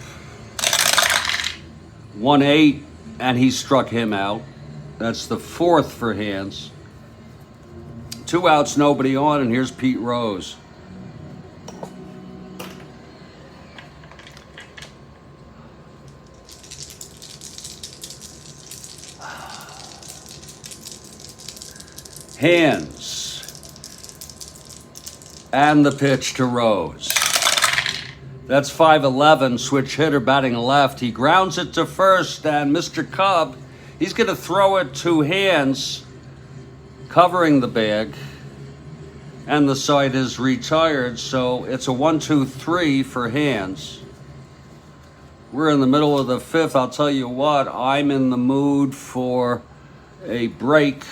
1-8, and he struck him out. That's the 4th for Hands. 2 outs, nobody on, and here's Pete Rose. Hands. And the pitch to Rose. That's 5-11, switch hitter batting left. He grounds it to first, and Mr. Cub, he's going to throw it to Hands, covering the bag, and the side is retired, so it's a 1-2-3 for Hands. We're in the middle of the 5th. I'll tell you what, I'm in the mood for a break.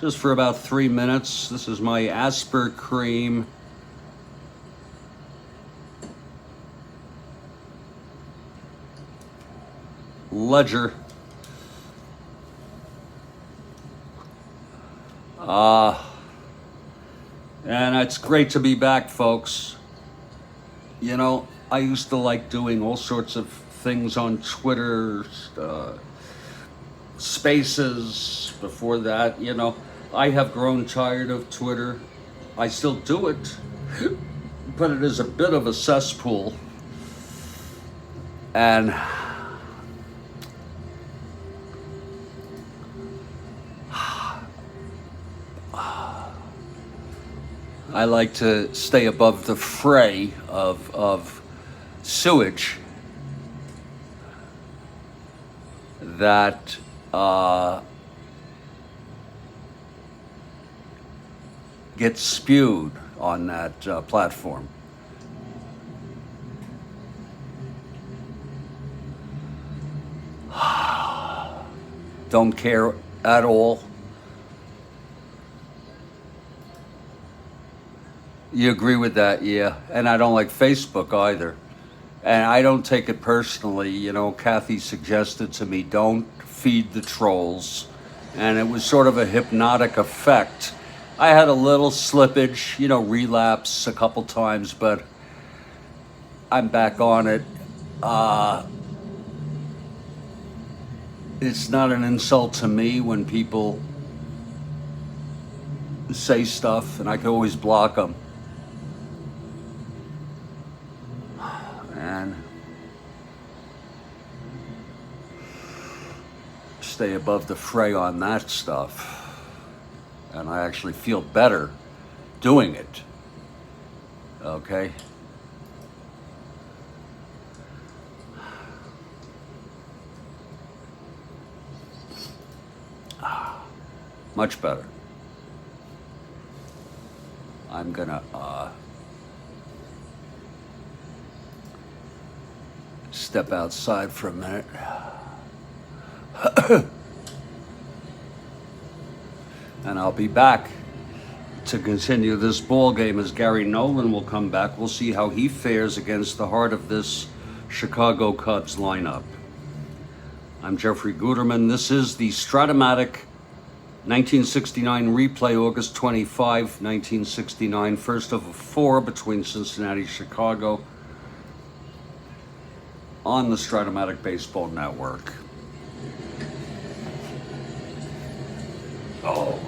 Just for about 3 minutes. This is my Asper Cream Ledger. And it's great to be back, folks. You know, I used to like doing all sorts of things on Twitter, Spaces. Before that, you know, I have grown tired of Twitter. I still do it, but it is a bit of a cesspool. And I like to stay above the fray of sewage that gets spewed on that platform. Don't care at all. You agree with that? Yeah. And I don't like Facebook either. And I don't take it personally. You know, Kathy suggested to me, don't feed the trolls. And it was sort of a hypnotic effect. I had a little slippage, relapse a couple times, but I'm back on it. It's not an insult to me when people say stuff, and I can always block them. And stay above the fray on that stuff. And I actually feel better doing it. Okay? Much better. I'm gonna step outside for a minute. And I'll be back to continue this ball game as Gary Nolan will come back. We'll see how he fares against the heart of this Chicago Cubs lineup. I'm Jeffrey Guterman. This is the Strat-O-Matic 1969 replay, August 25, 1969. First of 4 between Cincinnati and Chicago on the Strat-O-Matic Baseball Network. Oh.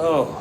Oh.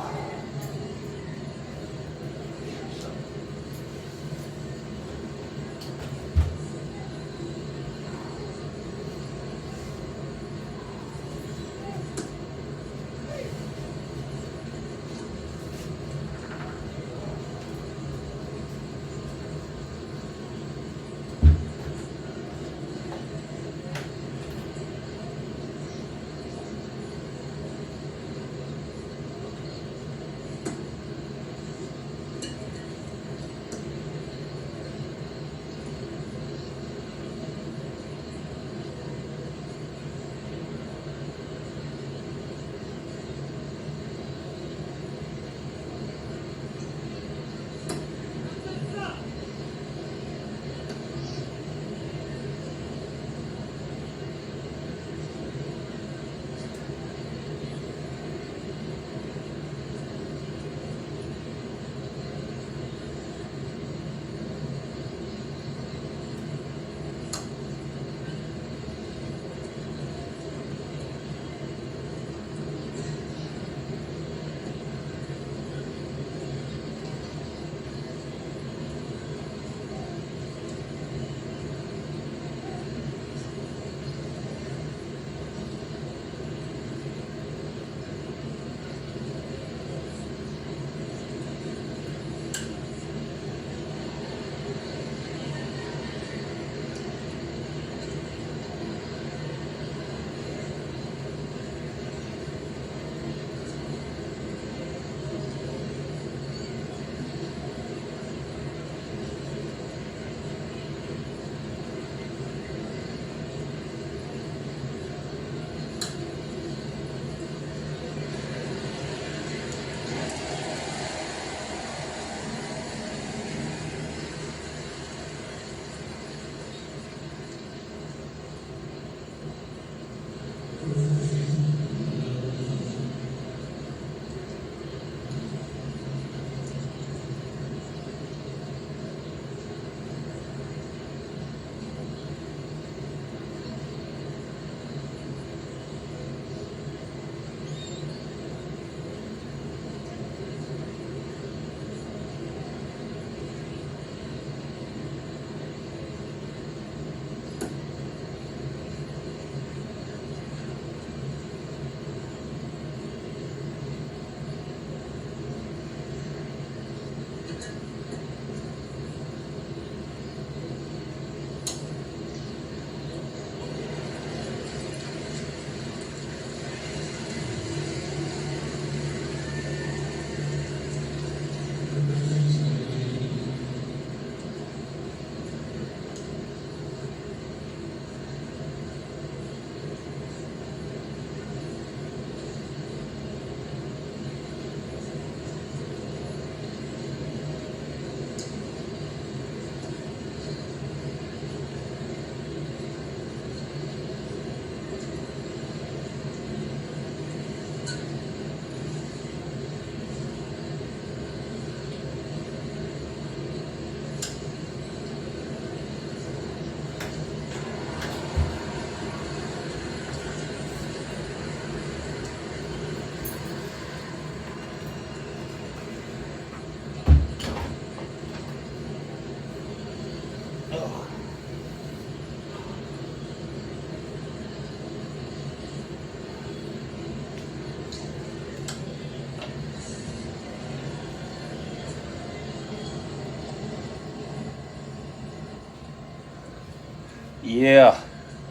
Yeah,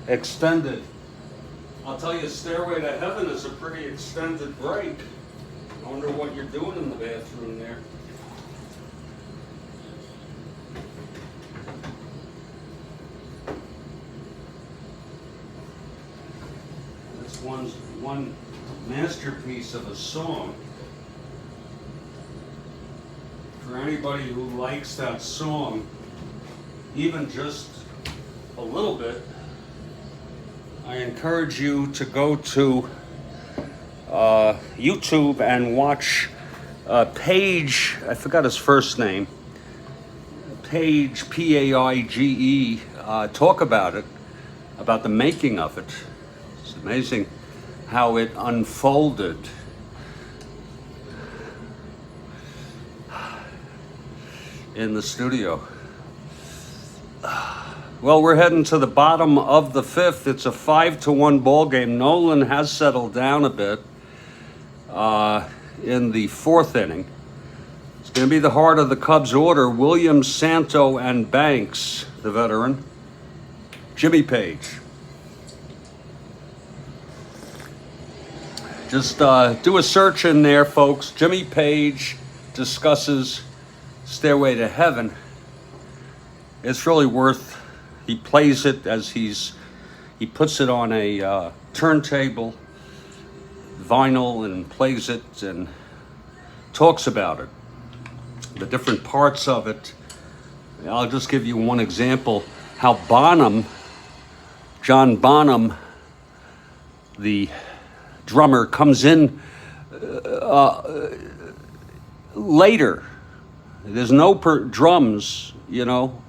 extended. I'll tell you, Stairway to Heaven is a pretty extended break. I wonder what you're doing in the bathroom there. This one's one masterpiece of a song. For anybody who likes that song, even just a little bit, I encourage you to go to YouTube and watch Paige, I forgot his first name, Paige, Paige, talk about it, about the making of it. It's amazing how it unfolded. In the studio. Well, we're heading to the bottom of the fifth. It's a 5-1 ball game. Nolan has settled down a bit in the fourth inning. It's going to be the heart of the Cubs order. Williams, Santo, and Banks, the veteran. Jimmy Page. Just do a search in there, folks. Jimmy Page discusses Stairway to Heaven. It's really worth, he plays it as he puts it on a turntable, vinyl, and plays it and talks about it, the different parts of it. I'll just give you one example, how John Bonham, the drummer, comes in later. There's no drums, you know,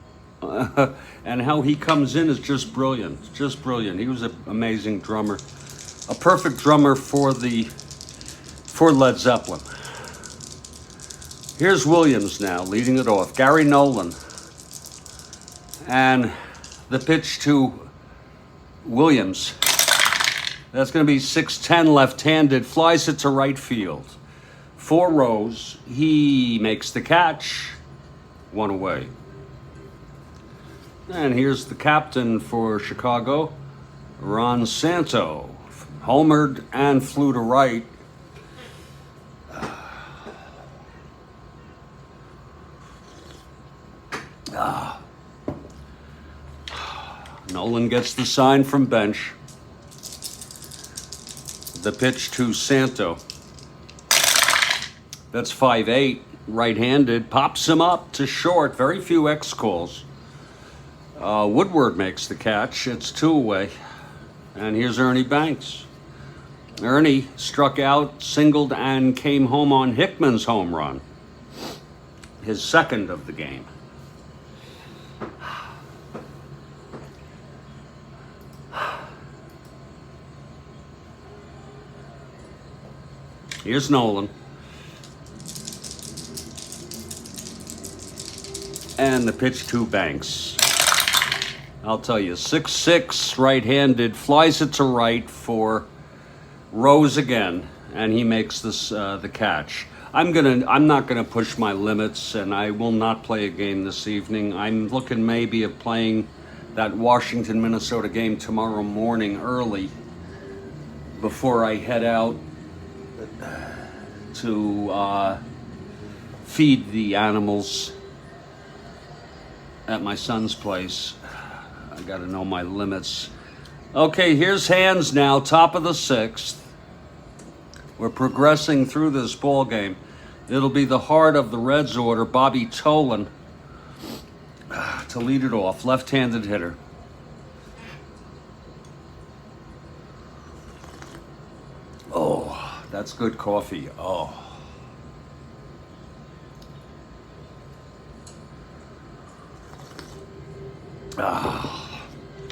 and how he comes in is just brilliant, just brilliant. He was an amazing drummer, a perfect drummer for Led Zeppelin. Here's Williams now leading it off. Gary Nolan, and the pitch to Williams. That's going to be 6'10", left-handed, flies it to right field. 4 rows, he makes the catch, 1 away. And here's the captain for Chicago, Ron Santo, homered and flew to right. Nolan gets the sign from bench. The pitch to Santo. That's 5'8", right-handed, pops him up to short. Very few X calls. Woodward makes the catch. It's 2 away. And here's Ernie Banks. Ernie struck out, singled, and came home on Hickman's home run. His second of the game. Here's Nolan. And the pitch to Banks. I'll tell you, 6'6", right-handed, flies it to right for Rose again, and he makes this the catch. I'm not gonna push my limits, and I will not play a game this evening. I'm looking maybe of playing that Washington, Minnesota game tomorrow morning early before I head out to feed the animals at my son's place. I got to know my limits. Okay, here's Hands now, top of the 6th. We're progressing through this ball game. It'll be the heart of the Reds order, Bobby Tolan, to lead it off, left-handed hitter. Oh, that's good coffee. Oh.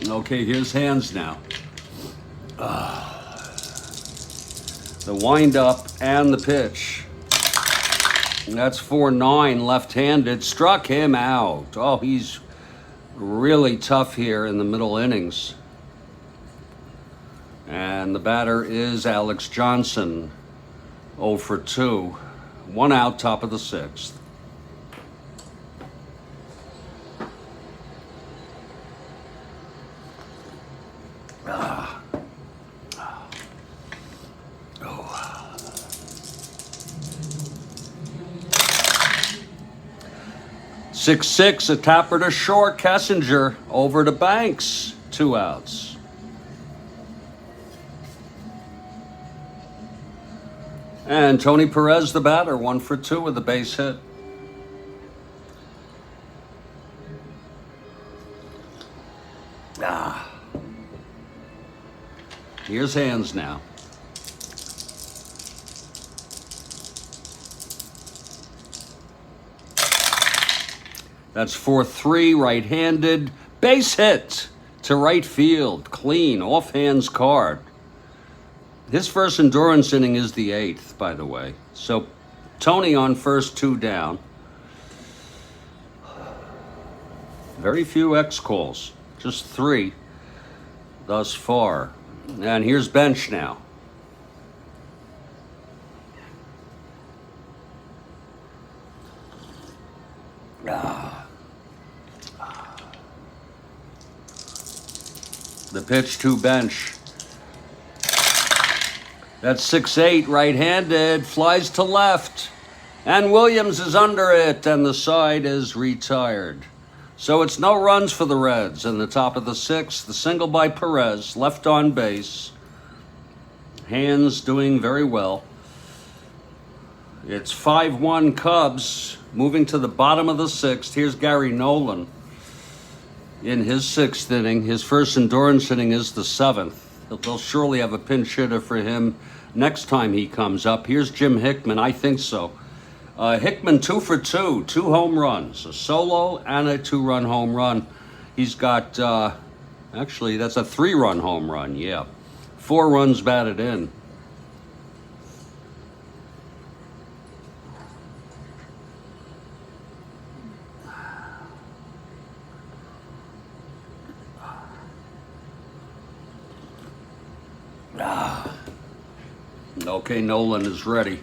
Okay, here's Hands now. The wind-up and the pitch. That's 4-9, left-handed. Struck him out. Oh, he's really tough here in the middle innings. And the batter is Alex Johnson, 0 for 2. 1 out, top of the 6th. 6-6, a tapper to short. Kessinger over to Banks. 2 outs. And Tony Perez, the batter, 1 for 2 with a base hit. Here's hands now. That's 4-3, right-handed. Base hit to right field. Clean, off-hands card. His first endurance inning is the 8th, by the way. So Tony on first, 2 down. Very few X calls. Just 3 thus far. And here's bench now. The pitch to bench. That's 6-8, right-handed, flies to left. And Williams is under it, and the side is retired. So it's no runs for the Reds in the top of the 6th. The single by Perez, left on base. Hands doing very well. It's 5-1 Cubs, moving to the bottom of the 6th. Here's Gary Nolan in his 6th inning. His first endurance inning is the 7th. They'll surely have a pinch hitter for him next time he comes up. Here's Jim Hickman. I think so. Hickman 2 for 2, 2 home runs, a solo and a 2-run home run. He's got, actually, that's a 3-run home run, yeah. 4 runs batted in. Okay, Nolan is ready.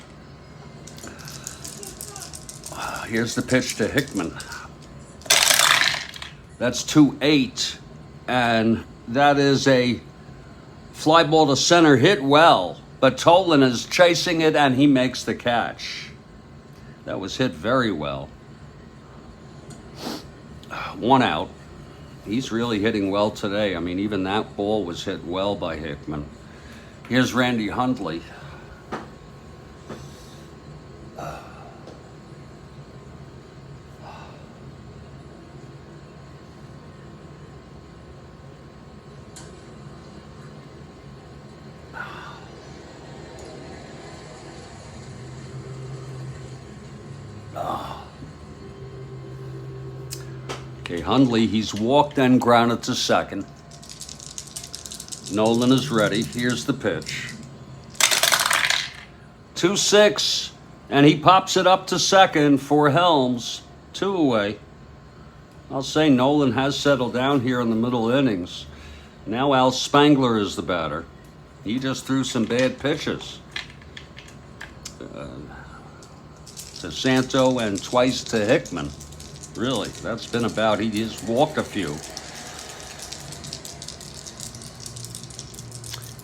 Here's the pitch to Hickman. That's 2-8, and that is a fly ball to center, hit well, but Tolan is chasing it, and he makes the catch. That was hit very well. 1 out. He's really hitting well today. I mean, even that ball was hit well by Hickman. Here's Randy Hundley. Okay, Hundley, he's walked and grounded to second. Nolan is ready. Here's the pitch. 2-6, and he pops it up to second for Helms. 2 away. I'll say Nolan has settled down here in the middle innings. Now Al Spangler is the batter. He just threw some bad pitches. To Santo and twice to Hickman. Really, that's been about, he just walked a few.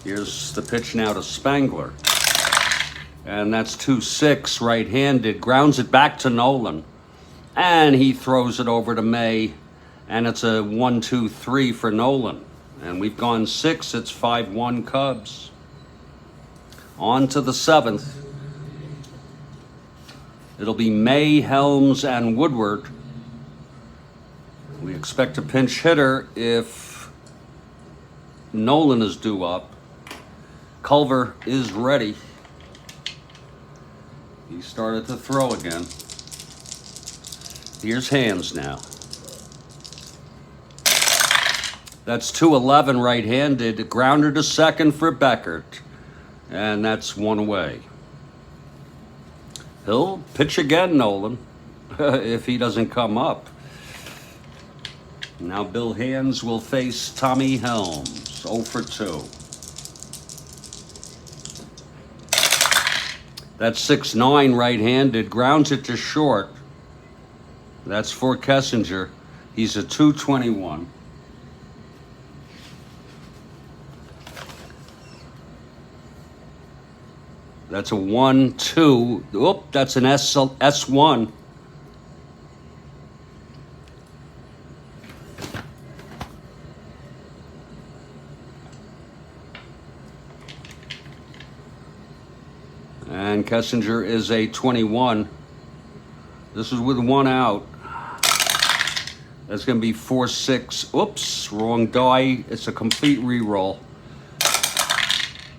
Here's the pitch now to Spangler. And that's 2-6, right-handed. Grounds it back to Nolan. And he throws it over to May. And it's a 1-2-3 for Nolan. And we've gone 6, it's 5-1 Cubs. On to the 7th. It'll be May, Helms, and Woodward. We expect a pinch hitter if Nolan is due up. Culver is ready. He started to throw again. Here's hands now. That's 2-11 right-handed. Grounder to second for Beckert. And that's 1 away. He'll pitch again, Nolan, if he doesn't come up. Now Bill Hands will face Tommy Helms, 0 for 2. That's 6-9 right-handed, grounds it to short. That's for Kessinger. He's a 221. That's a 1-2. Oop, that's an S1. And Kessinger is a 21. This is with 1 out. That's going to be 4-6. Oops, wrong die. It's a complete re-roll.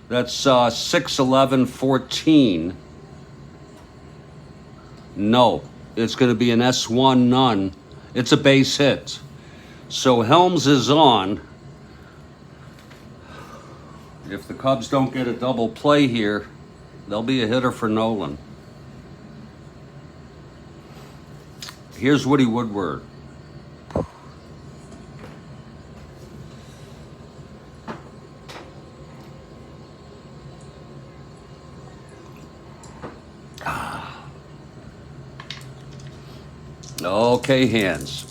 That's 6-11-14. No, it's going to be an S1 none. It's a base hit. So Helms is on. If the Cubs don't get a double play here, there'll be a hitter for Nolan. Here's Woody Woodward. Okay, hands.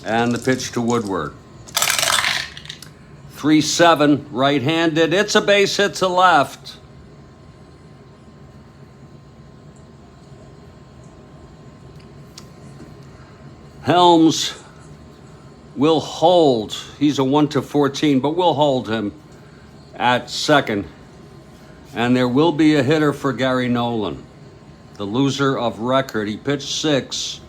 And the pitch to Woodward. 3-7, right-handed. It's a base hit to left. Helms will hold. He's a 1-14, but we'll hold him at second. And there will be a hitter for Gary Nolan, the loser of record. He pitched 6.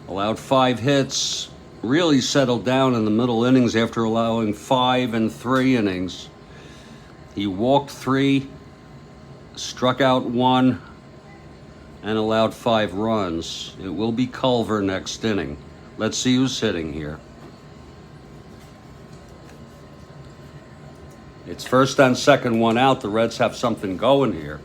Allowed 5 hits. Really settled down in the middle innings after allowing 5 and 3 innings. He walked 3, struck out 1, and allowed 5 runs. It will be Culver next inning. Let's see who's hitting here. It's first and second, 1 out. The Reds have something going here.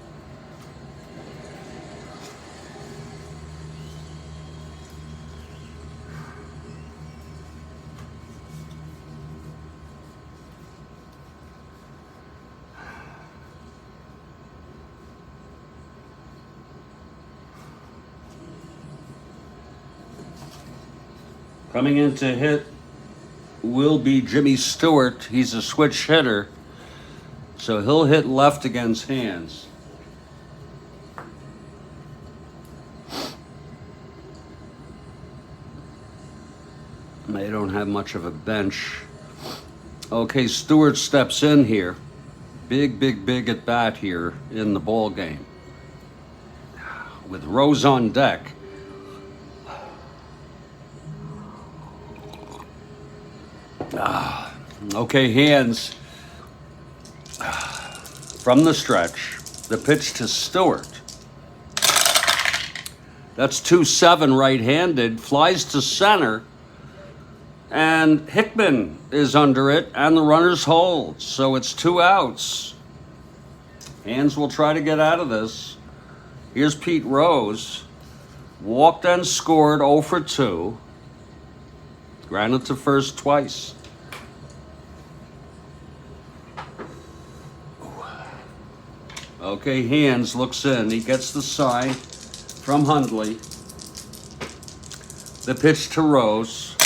Coming in to hit will be Jimmy Stewart. He's a switch hitter, so he'll hit left against hands. They don't have much of a bench. Okay, Stewart steps in here. Big at bat here in the ball game. With Rose on deck. Okay, hands from the stretch. The pitch to Stewart. That's 2-7 right-handed. Flies to center. And Hickman is under it, and the runners hold. So it's 2 outs. Hands will try to get out of this. Here's Pete Rose. Walked and scored 0 for 2. Grounded to first twice. Okay, Hands looks in. He gets the sign from Hundley. The pitch to Rose.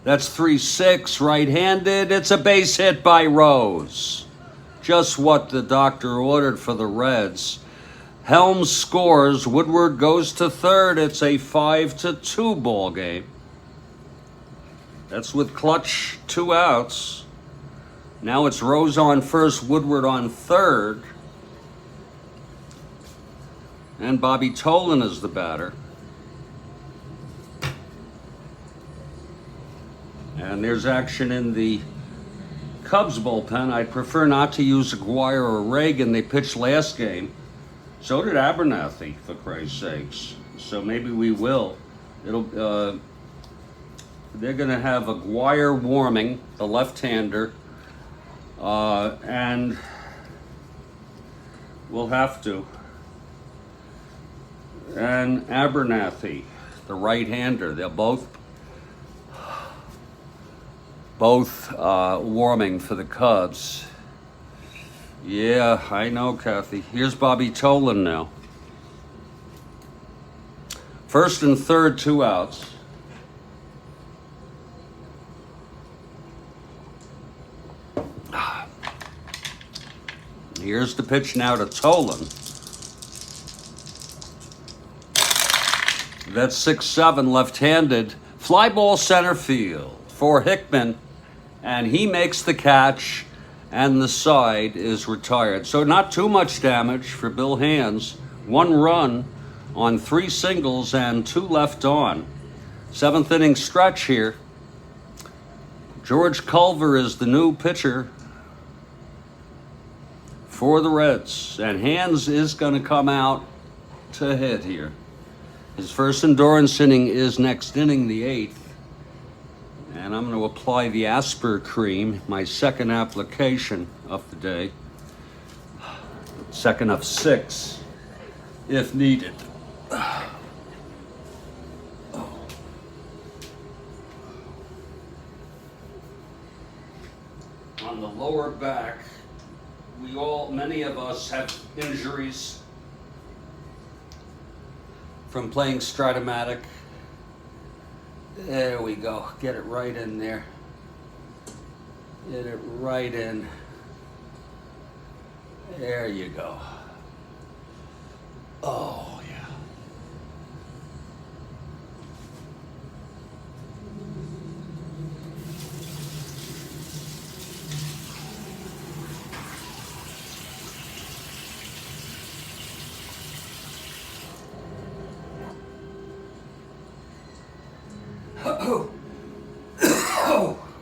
That's 3-6, right-handed. It's a base hit by Rose. Just what the doctor ordered for the Reds. Helms scores. Woodward goes to third. It's a 5-2 ball game. That's with clutch 2 outs. Now it's Rose on first, Woodward on third. And Bobby Tolan is the batter. And there's action in the Cubs bullpen. I'd prefer not to use Aguirre or Reagan. They pitched last game. So did Abernathy, for Christ's sakes. So maybe we will. They're going to have Aguirre warming, the left-hander. And we'll have to. And Abernathy, the right-hander. They're both warming for the Cubs. Yeah, I know, Kathy. Here's Bobby Tolan now. First and third, 2 outs. Here's the pitch now to Tolan. That's 6-7 left-handed. Fly ball center field for Hickman. and he makes the catch, and the side is retired. So not too much damage for Bill Hands. 1 run on 3 singles and 2 left on. 7th inning stretch here. George Culver is the new pitcher for the Reds, and Hands is going to come out to hit here. His first endurance inning is next inning, the 8th. And I'm going to apply the Asper cream, my second application of the day. Second of 6, if needed. On the lower back, many of us have injuries from playing Strat-O-Matic. There we go. Get it right in there. Get it right in. There you go. Oh, yeah.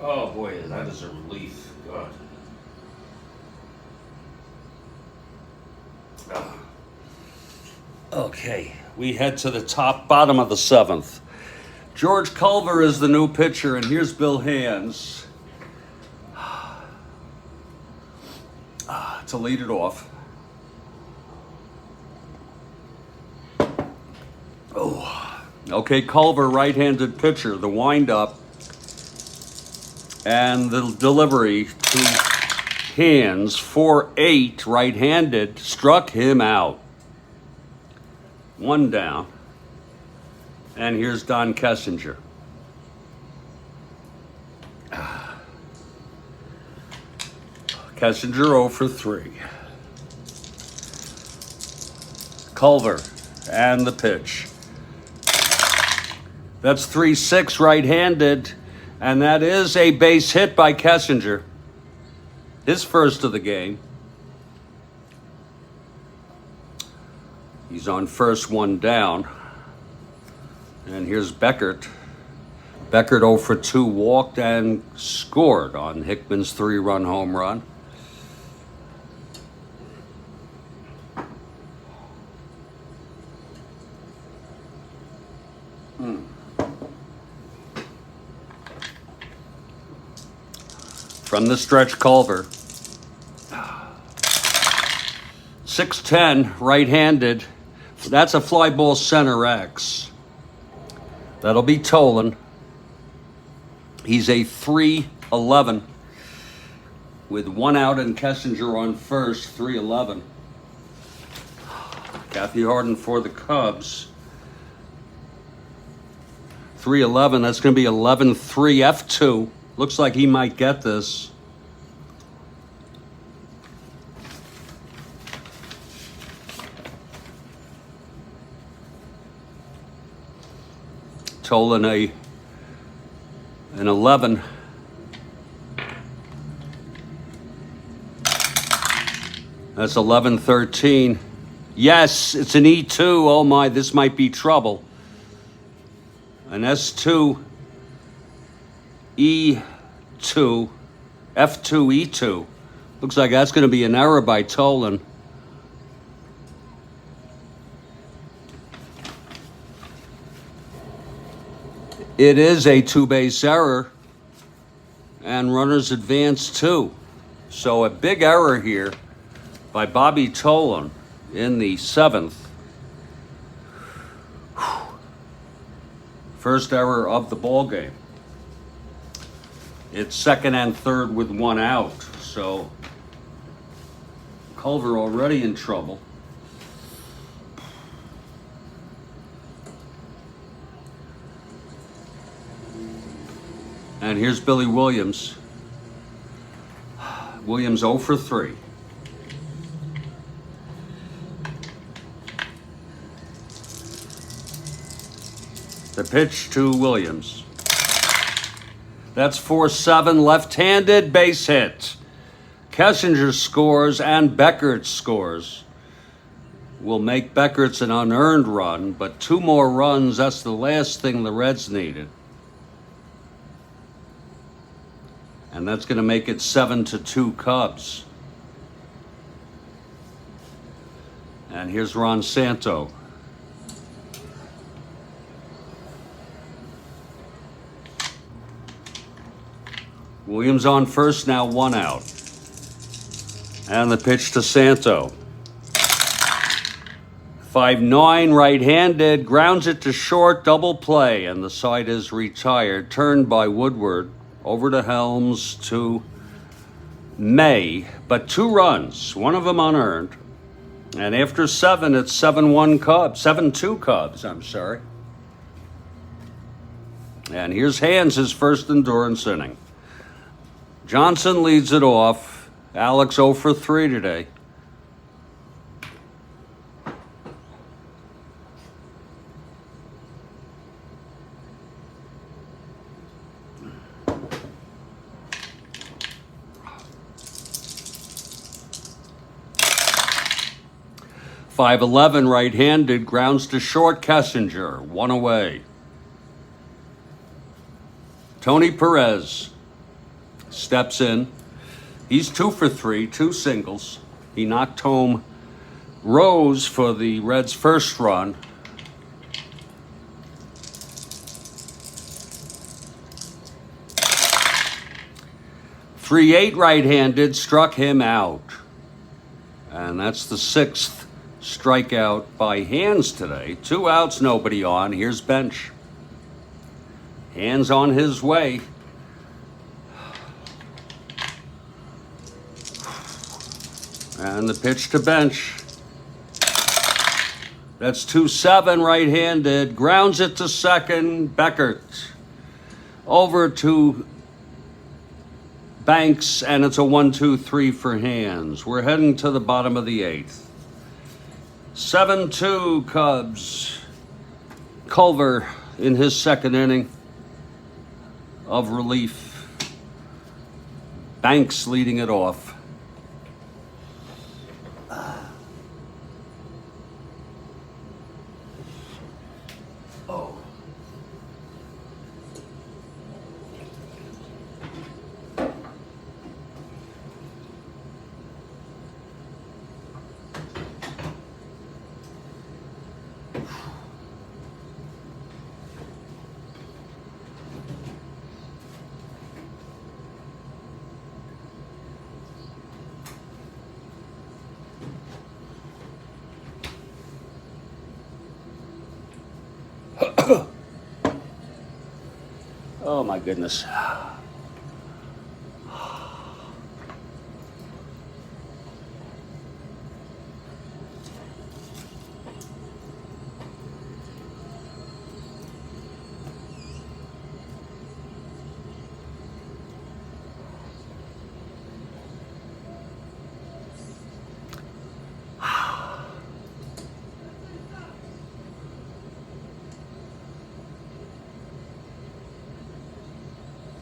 Oh boy, that is a relief. God. Okay, we head to the bottom of the 7th. George Culver is the new pitcher, and here's Bill Hands to lead it off. Oh, okay, Culver, right-handed pitcher. The windup and the delivery to Hands, 4-8, right-handed, struck him out. 1 down. And here's Don Kessinger. Kessinger 0 for 3. Culver and the pitch. That's 3-6 right-handed, and that is a base hit by Kessinger. His first of the game. He's on first, 1 down. And here's Beckert. Beckert 0 for 2, walked and scored on Hickman's 3-run home run. From the stretch, Culver. 6-10, right-handed. That's a fly ball center X. That'll be Nolan. He's a 3-11 with 1 out and Kessinger on first, 3-11. Kathy Harden for the Cubs. 3-11, that's going to be 11-3 F2. Looks like he might get this. Nolan an 11. That's 11-13. Yes, it's an E2. Oh my, this might be trouble. An S2, E2, F2, E2. Looks like that's going to be an error by Nolan. It is a 2-base error, and runners advance 2. So a big error here by Bobby Nolan in the 7th. First error of the ball game. It's 2nd and 3rd with 1 out, so Culver already in trouble. And here's Billy Williams. Williams 0 for 3. The pitch to Williams. That's 4-7, left-handed base hit. Kessinger scores and Beckert scores. Will make Beckert's an unearned run, but 2 more runs, that's the last thing the Reds needed. And that's going to make it 7-2 Cubs. And here's Ron Santo. Williams on first, now 1 out. And the pitch to Santo. 5-9, right-handed, grounds it to short, double play, and the side is retired. Turned by Woodward, over to Helms to May, but 2 runs, one of them unearned. And after 7, it's 7-1 Cubs, 7-2 Cubs, I'm sorry. And here's Hands, his first endurance inning. Johnson leads it off. Alex 0 for 3 today. .511 right-handed, grounds to short, Kessinger, 1 away. Tony Perez steps in. He's 2 for 3, 2 singles. He knocked home Rose for the Reds' first run. .38 right-handed, struck him out. And that's the 6th strikeout by Hands today. 2 outs, nobody on. Here's Bench. Hands on his way. And the pitch to Bench. That's 2-7 right-handed. Grounds it to second. Beckert. Over to Banks, and it's a 1-2-3 for Hands. We're heading to the bottom of the 8th. 7-2 Cubs. Culver in his second inning of relief. Banks leading it off. Oh my goodness.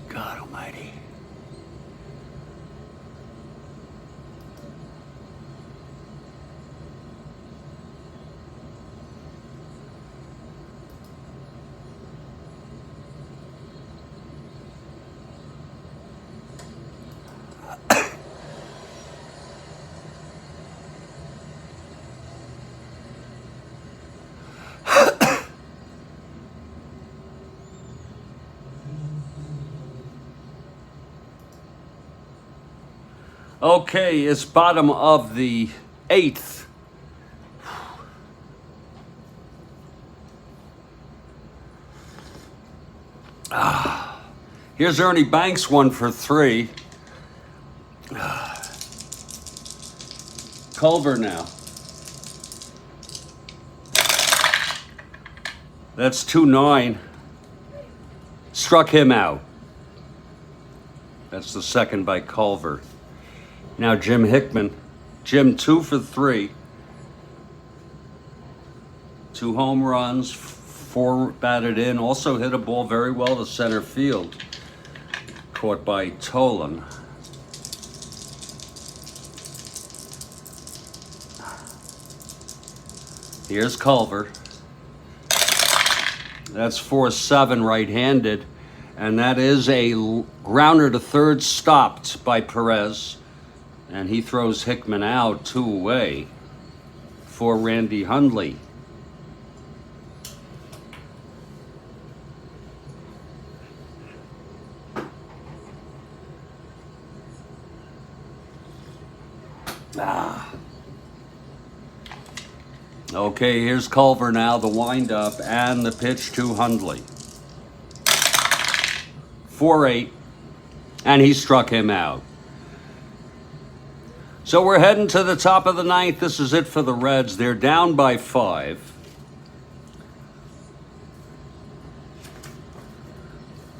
God almighty. Okay, it's bottom of the 8th. Here's Ernie Banks, 1 for 3. Culver now. That's 2-9. Struck him out. That's the second by Culver. Now Jim Hickman. Jim 2 for 3. 2 home runs, 4 batted in. Also hit a ball very well to center field. caught by Nolan. Here's Culver. That's 4-7 right-handed, and that is a grounder to third stopped by Perez, and he throws Hickman out 2 away for Randy Hundley. Okay, here's Culver now, the windup and the pitch to Hundley. 4-8, and he struck him out. So we're heading to the top of the ninth. This is it for the Reds. They're down by 5.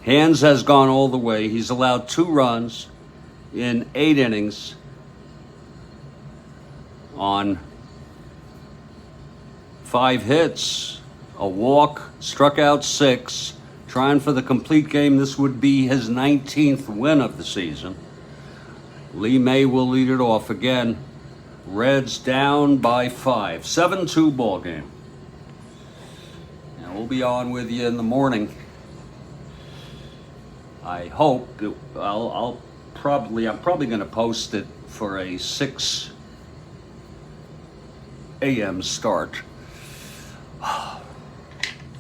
Hands has gone all the way. He's allowed 2 runs in 8 innings on 5 hits, a walk, struck out 6, trying for the complete game. This would be his 19th win of the season. Lee May will lead it off again. Reds down by 5. 7-2 ball game. And we'll be on with you in the morning. I hope I'm probably going to post it for a 6 a.m. start.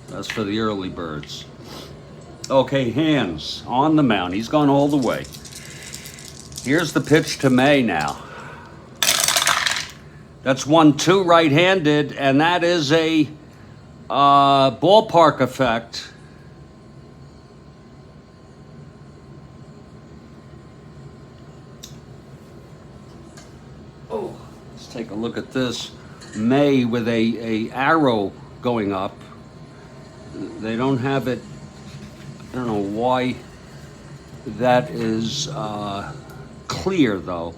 That's for the early birds. Okay, Hands on the mound. He's gone all the way. Here's the pitch to May now. That's 1-2 right-handed, and that is a ballpark effect. Oh, let's take a look at this. May with a arrow going up. They don't have it. I don't know why that is clear, though.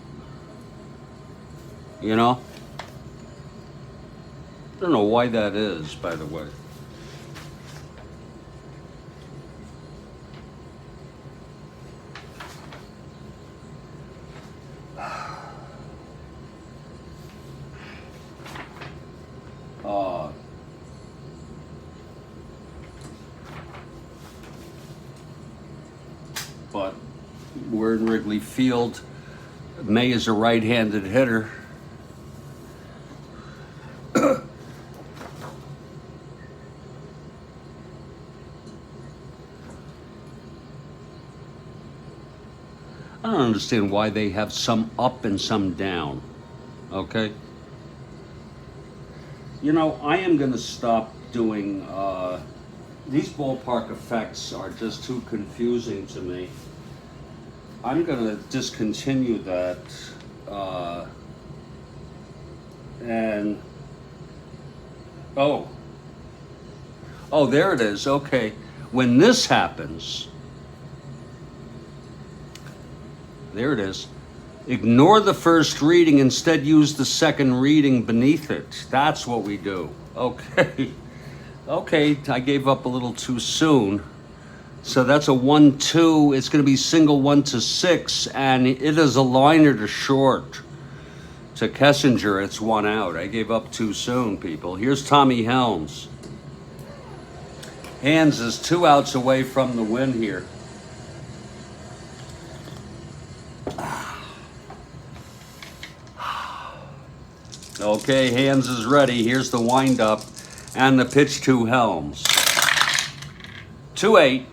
You know? I don't know why that is, by the way. But we're in Wrigley Field. May is a right-handed hitter. I don't understand why they have some up and some down. Okay? You know, I am going to stop doing... these ballpark effects are just too confusing to me. I'm going to discontinue that. And... Oh, there it is. Okay. When this happens... There it is. Ignore the first reading. Instead, use the second reading beneath it. That's what we do. Okay. Okay, I gave up a little too soon. So that's a 1-2. It's going to be single 1-6, and it is a liner to short. To Kessinger, it's 1 out. I gave up too soon, people. Here's Tommy Helms. Hands is 2 outs away from the win here. Okay, Hands is ready. Here's the windup and the pitch to Helms. 2-8,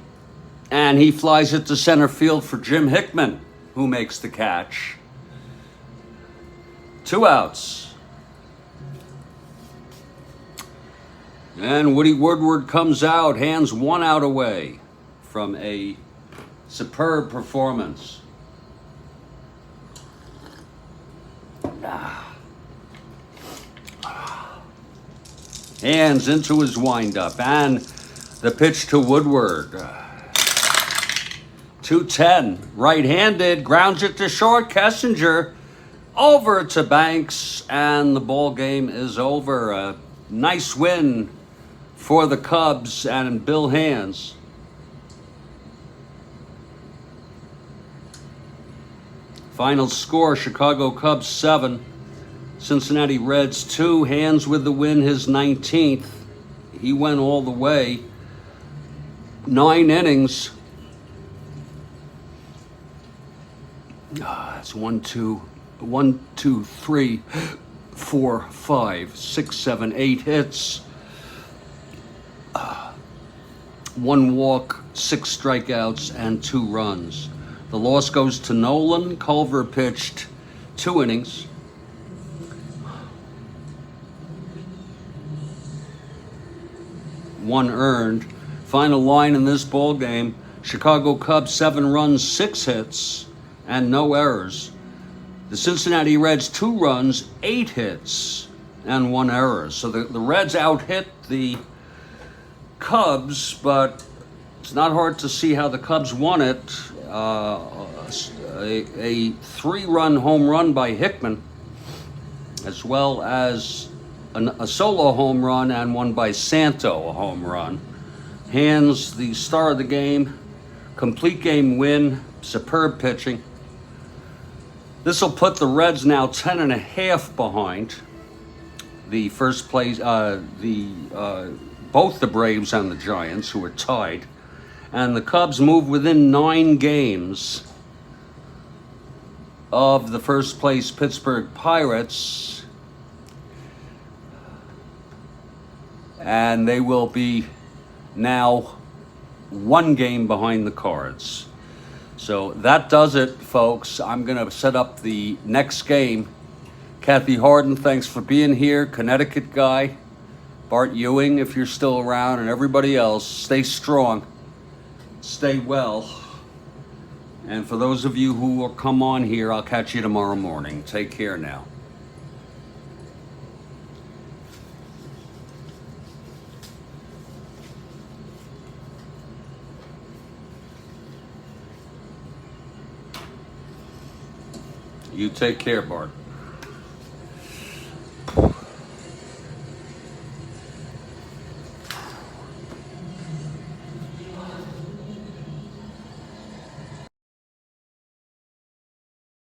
and he flies it to center field for Jim Hickman, who makes the catch. 2 outs. And Woody Woodward comes out, Hands 1 out away from a superb performance. Hands into his windup, and the pitch to Woodward. 2-10, right-handed, grounds it to short. Kessinger over to Banks, and the ball game is over. A nice win for the Cubs and Bill Hands. Final score, Chicago Cubs 7, Cincinnati Reds 2. Hands with the win, his 19th. He went all the way. 9 innings. It's 1, 2, 3, 4, 5, 6, 7, 8 hits. 1 walk, 6 strikeouts, and 2 runs. The loss goes to Nolan. Culver pitched 2 innings. One earned. Final line in this ball game: Chicago Cubs 7 runs, 6 hits, and no errors. The Cincinnati Reds 2 runs, 8 hits, and 1 error. So the Reds out-hit the Cubs, but it's not hard to see how the Cubs won it. A 3-run home run by Hickman, as well as a solo home run, and one by Santo, a home run. Hands, the star of the game, complete game win, superb pitching. This will put the Reds now 10.5 behind the first place, both the Braves and the Giants, who are tied. And the Cubs move within 9 games of the first place Pittsburgh Pirates. And they will be now 1 game behind the Cards. So that does it, folks. I'm going to set up the next game. Kathy Harden, thanks for being here. Connecticut guy. Bart Ewing, if you're still around, and everybody else, stay strong. Stay well. And for those of you who will come on here, I'll catch you tomorrow morning. Take care now. You take care, Bart.